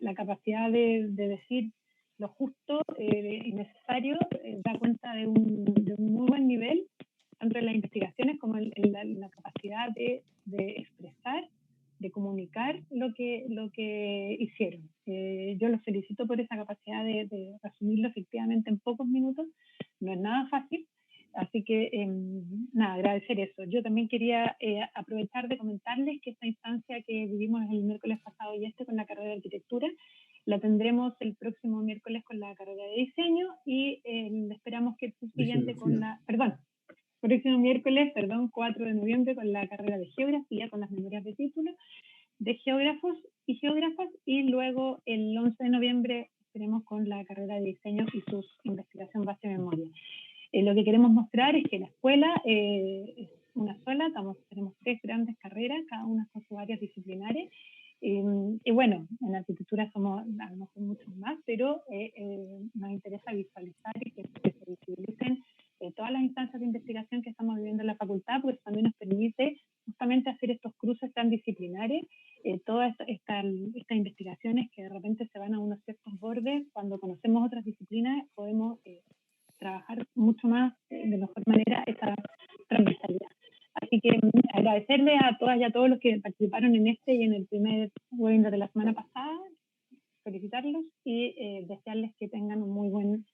La capacidad de decir lo justo y necesario da cuenta de un muy buen nivel, tanto en las investigaciones como en la capacidad de expresar, de comunicar lo que hicieron. Yo los felicito por esa capacidad de resumirlo efectivamente en pocos minutos. No es nada fácil, así que nada, agradecer eso. Yo también quería aprovechar de comentarles que esta instancia que vivimos el miércoles pasado y con la carrera de arquitectura, la tendremos el próximo miércoles con la carrera de diseño y esperamos que el siguiente con la, próximo miércoles, 4 de noviembre, con la carrera de geografía, con las memorias de título de geógrafos y geógrafas, y luego el 11 de noviembre esperemos con la carrera de diseño y su investigación base de memoria. Lo que queremos mostrar es que la escuela es una sola, tenemos 3 grandes carreras, cada una con sus áreas disciplinares, y bueno, en arquitectura somos a lo mejor muchos más, pero nos interesa visualizar y que se visibilicen todas las instancias de investigación que estamos viviendo en la facultad, porque también nos permite justamente hacer estos cruces tan disciplinares, todas estas investigaciones que de repente se van a unos ciertos bordes. Cuando conocemos otras disciplinas podemos trabajar mucho más, de mejor manera, esa transversalidad. Así que agradecerle a todas y a todos los que participaron en este y en el primer webinar de la semana pasada, felicitarlos y desearles que tengan un muy buen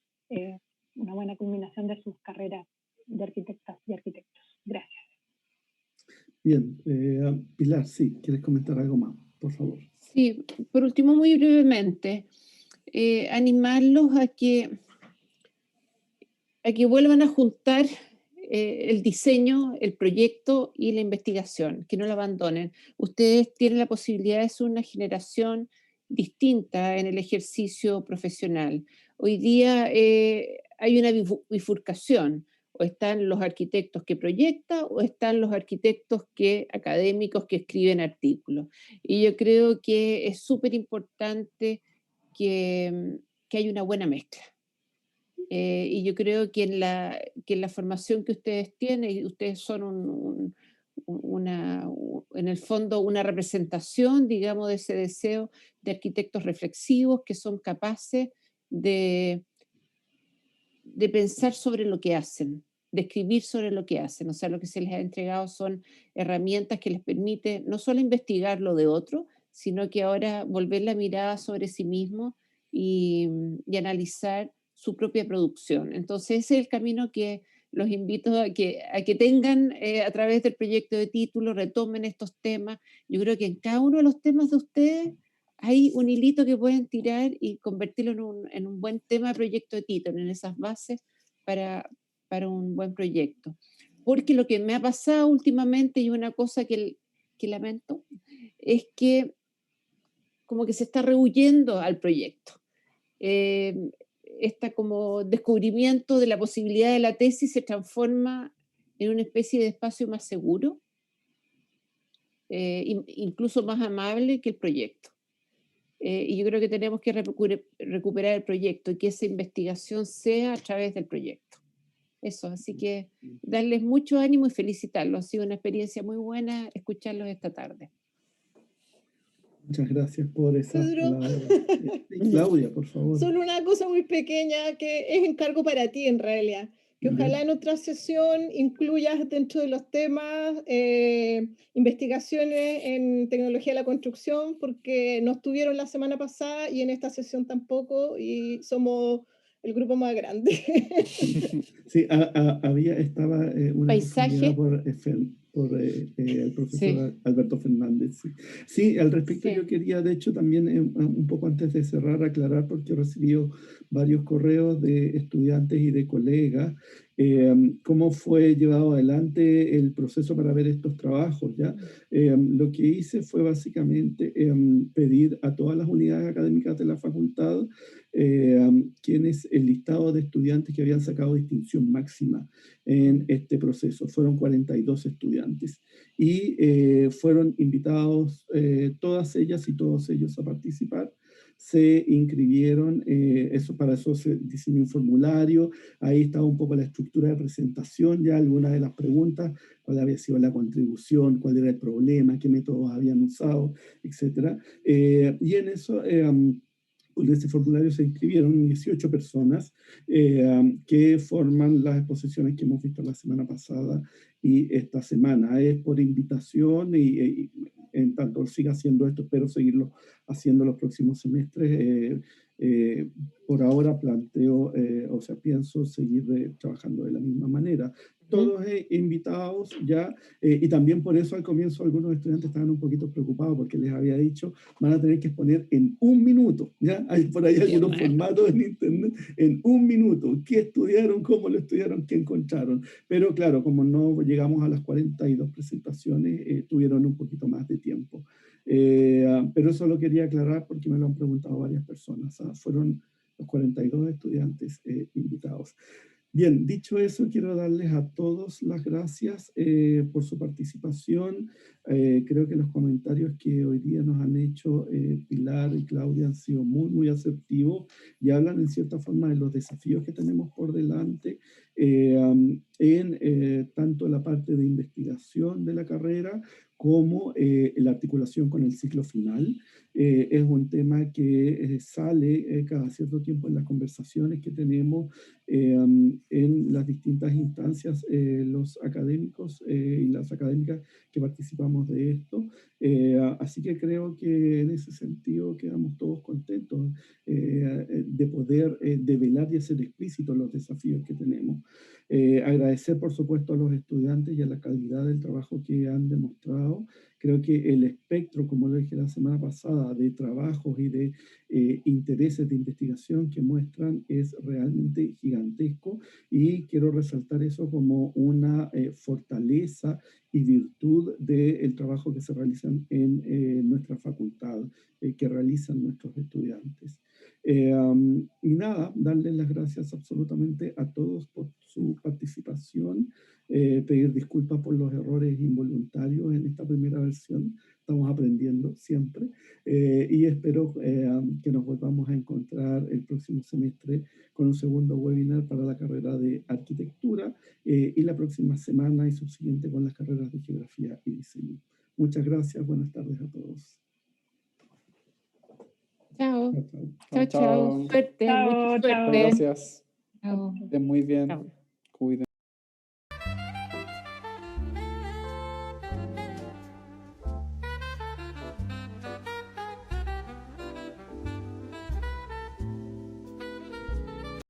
una buena culminación de sus carreras de arquitectas y arquitectos. Gracias. Bien, Pilar, sí, ¿quieres comentar algo más? Por favor. Sí, por último, muy brevemente, animarlos a que vuelvan a juntar el diseño, el proyecto y la investigación, que no lo abandonen. Ustedes tienen la posibilidad de ser una generación distinta en el ejercicio profesional. Hoy día hay una bifurcación, o están los arquitectos que proyectan o están los arquitectos académicos que escriben artículos. Y yo creo que es súper importante que haya una buena mezcla. Y yo creo que en la formación que ustedes tienen, y ustedes son en el fondo una representación, digamos, de ese deseo de arquitectos reflexivos que son capaces de pensar sobre lo que hacen, de escribir sobre lo que hacen. O sea, lo que se les ha entregado son herramientas que les permiten no solo investigar lo de otro, sino que ahora volver la mirada sobre sí mismo y analizar su propia producción. Entonces, ese es el camino que los invito a que tengan a través del proyecto de título, retomen estos temas. Yo creo que en cada uno de los temas de ustedes hay un hilito que pueden tirar y convertirlo en un buen tema de proyecto de título, en esas bases para un buen proyecto. Porque lo que me ha pasado últimamente, y una cosa que lamento, es que como que se está rehuyendo al proyecto. Este como descubrimiento de la posibilidad de la tesis se transforma en una especie de espacio más seguro, incluso más amable que el proyecto. Y yo creo que tenemos que recuperar el proyecto y que esa investigación sea a través del proyecto. Eso, así que darles mucho ánimo y felicitarlos. Ha sido una experiencia muy buena escucharlos esta tarde. Muchas gracias por esas Pedro. palabras. Claudia, por favor. Solo una cosa muy pequeña que es encargo para ti en realidad. Que ojalá en otra sesión incluyas dentro de los temas investigaciones en tecnología de la construcción, porque no estuvieron la semana pasada y en esta sesión tampoco, y somos el grupo más grande. Sí, estaba una paisaje. por por el profesor Alberto Fernández. Sí, al respecto yo quería, de hecho, también un poco antes de cerrar, aclarar, porque he recibido varios correos de estudiantes y de colegas, cómo fue llevado adelante el proceso para ver estos trabajos, ¿ya? Lo que hice fue básicamente pedir a todas las unidades académicas de la facultad quienes el listado de estudiantes que habían sacado distinción máxima en este proceso. Fueron 42 estudiantes y fueron invitados todas ellas y todos ellos a participar. Se inscribieron, para eso se diseñó un formulario, ahí estaba un poco la estructura de presentación, ya algunas de las preguntas, cuál había sido la contribución, cuál era el problema, qué métodos habían usado, etc. Y en eso, en ese formulario se inscribieron 18 personas que forman las exposiciones que hemos visto la semana pasada y esta semana. Es por invitación y en tanto siga haciendo esto, espero seguirlo haciendo los próximos semestres. Por ahora planteo, pienso seguir trabajando de la misma manera. Todos invitados ya, y también por eso al comienzo algunos estudiantes estaban un poquito preocupados porque les había dicho, van a tener que exponer en 1 minuto, ¿ya? Hay por ahí algunos formatos en internet, en 1 minuto, qué estudiaron, cómo lo estudiaron, qué encontraron. Pero claro, como no llegamos a las 42 presentaciones, tuvieron un poquito más de tiempo. Pero eso lo quería aclarar porque me lo han preguntado varias personas. Fueron los 42 estudiantes invitados. Bien, dicho eso, quiero darles a todos las gracias por su participación. Creo que los comentarios que hoy día nos han hecho Pilar y Claudia han sido muy, muy asertivos y hablan en cierta forma de los desafíos que tenemos por delante en tanto la parte de investigación de la carrera como la articulación con el ciclo final. Es un tema que sale cada cierto tiempo en las conversaciones que tenemos en las distintas instancias, los académicos y las académicas que participamos de esto. Así que creo que en ese sentido quedamos todos contentos de poder develar y hacer explícitos los desafíos que tenemos. Agradecer, por supuesto, a los estudiantes y a la calidad del trabajo que han demostrado. Creo que el espectro, como lo dije la semana pasada, de trabajos y de intereses de investigación que muestran es realmente gigantesco y quiero resaltar eso como una fortaleza y virtud del trabajo que se realizan en nuestra facultad, que realizan nuestros estudiantes. Y nada, darles las gracias absolutamente a todos por su participación, pedir disculpas por los errores involuntarios en esta primera versión, estamos aprendiendo siempre, y espero que nos volvamos a encontrar el próximo semestre con un segundo webinar para la carrera de arquitectura y la próxima semana y subsiguiente con las carreras de geografía y diseño. Muchas gracias, buenas tardes a todos. Chao. Chao. Suerte, mucha suerte. Gracias. Chao. Estén muy bien. Chao. Cuídense.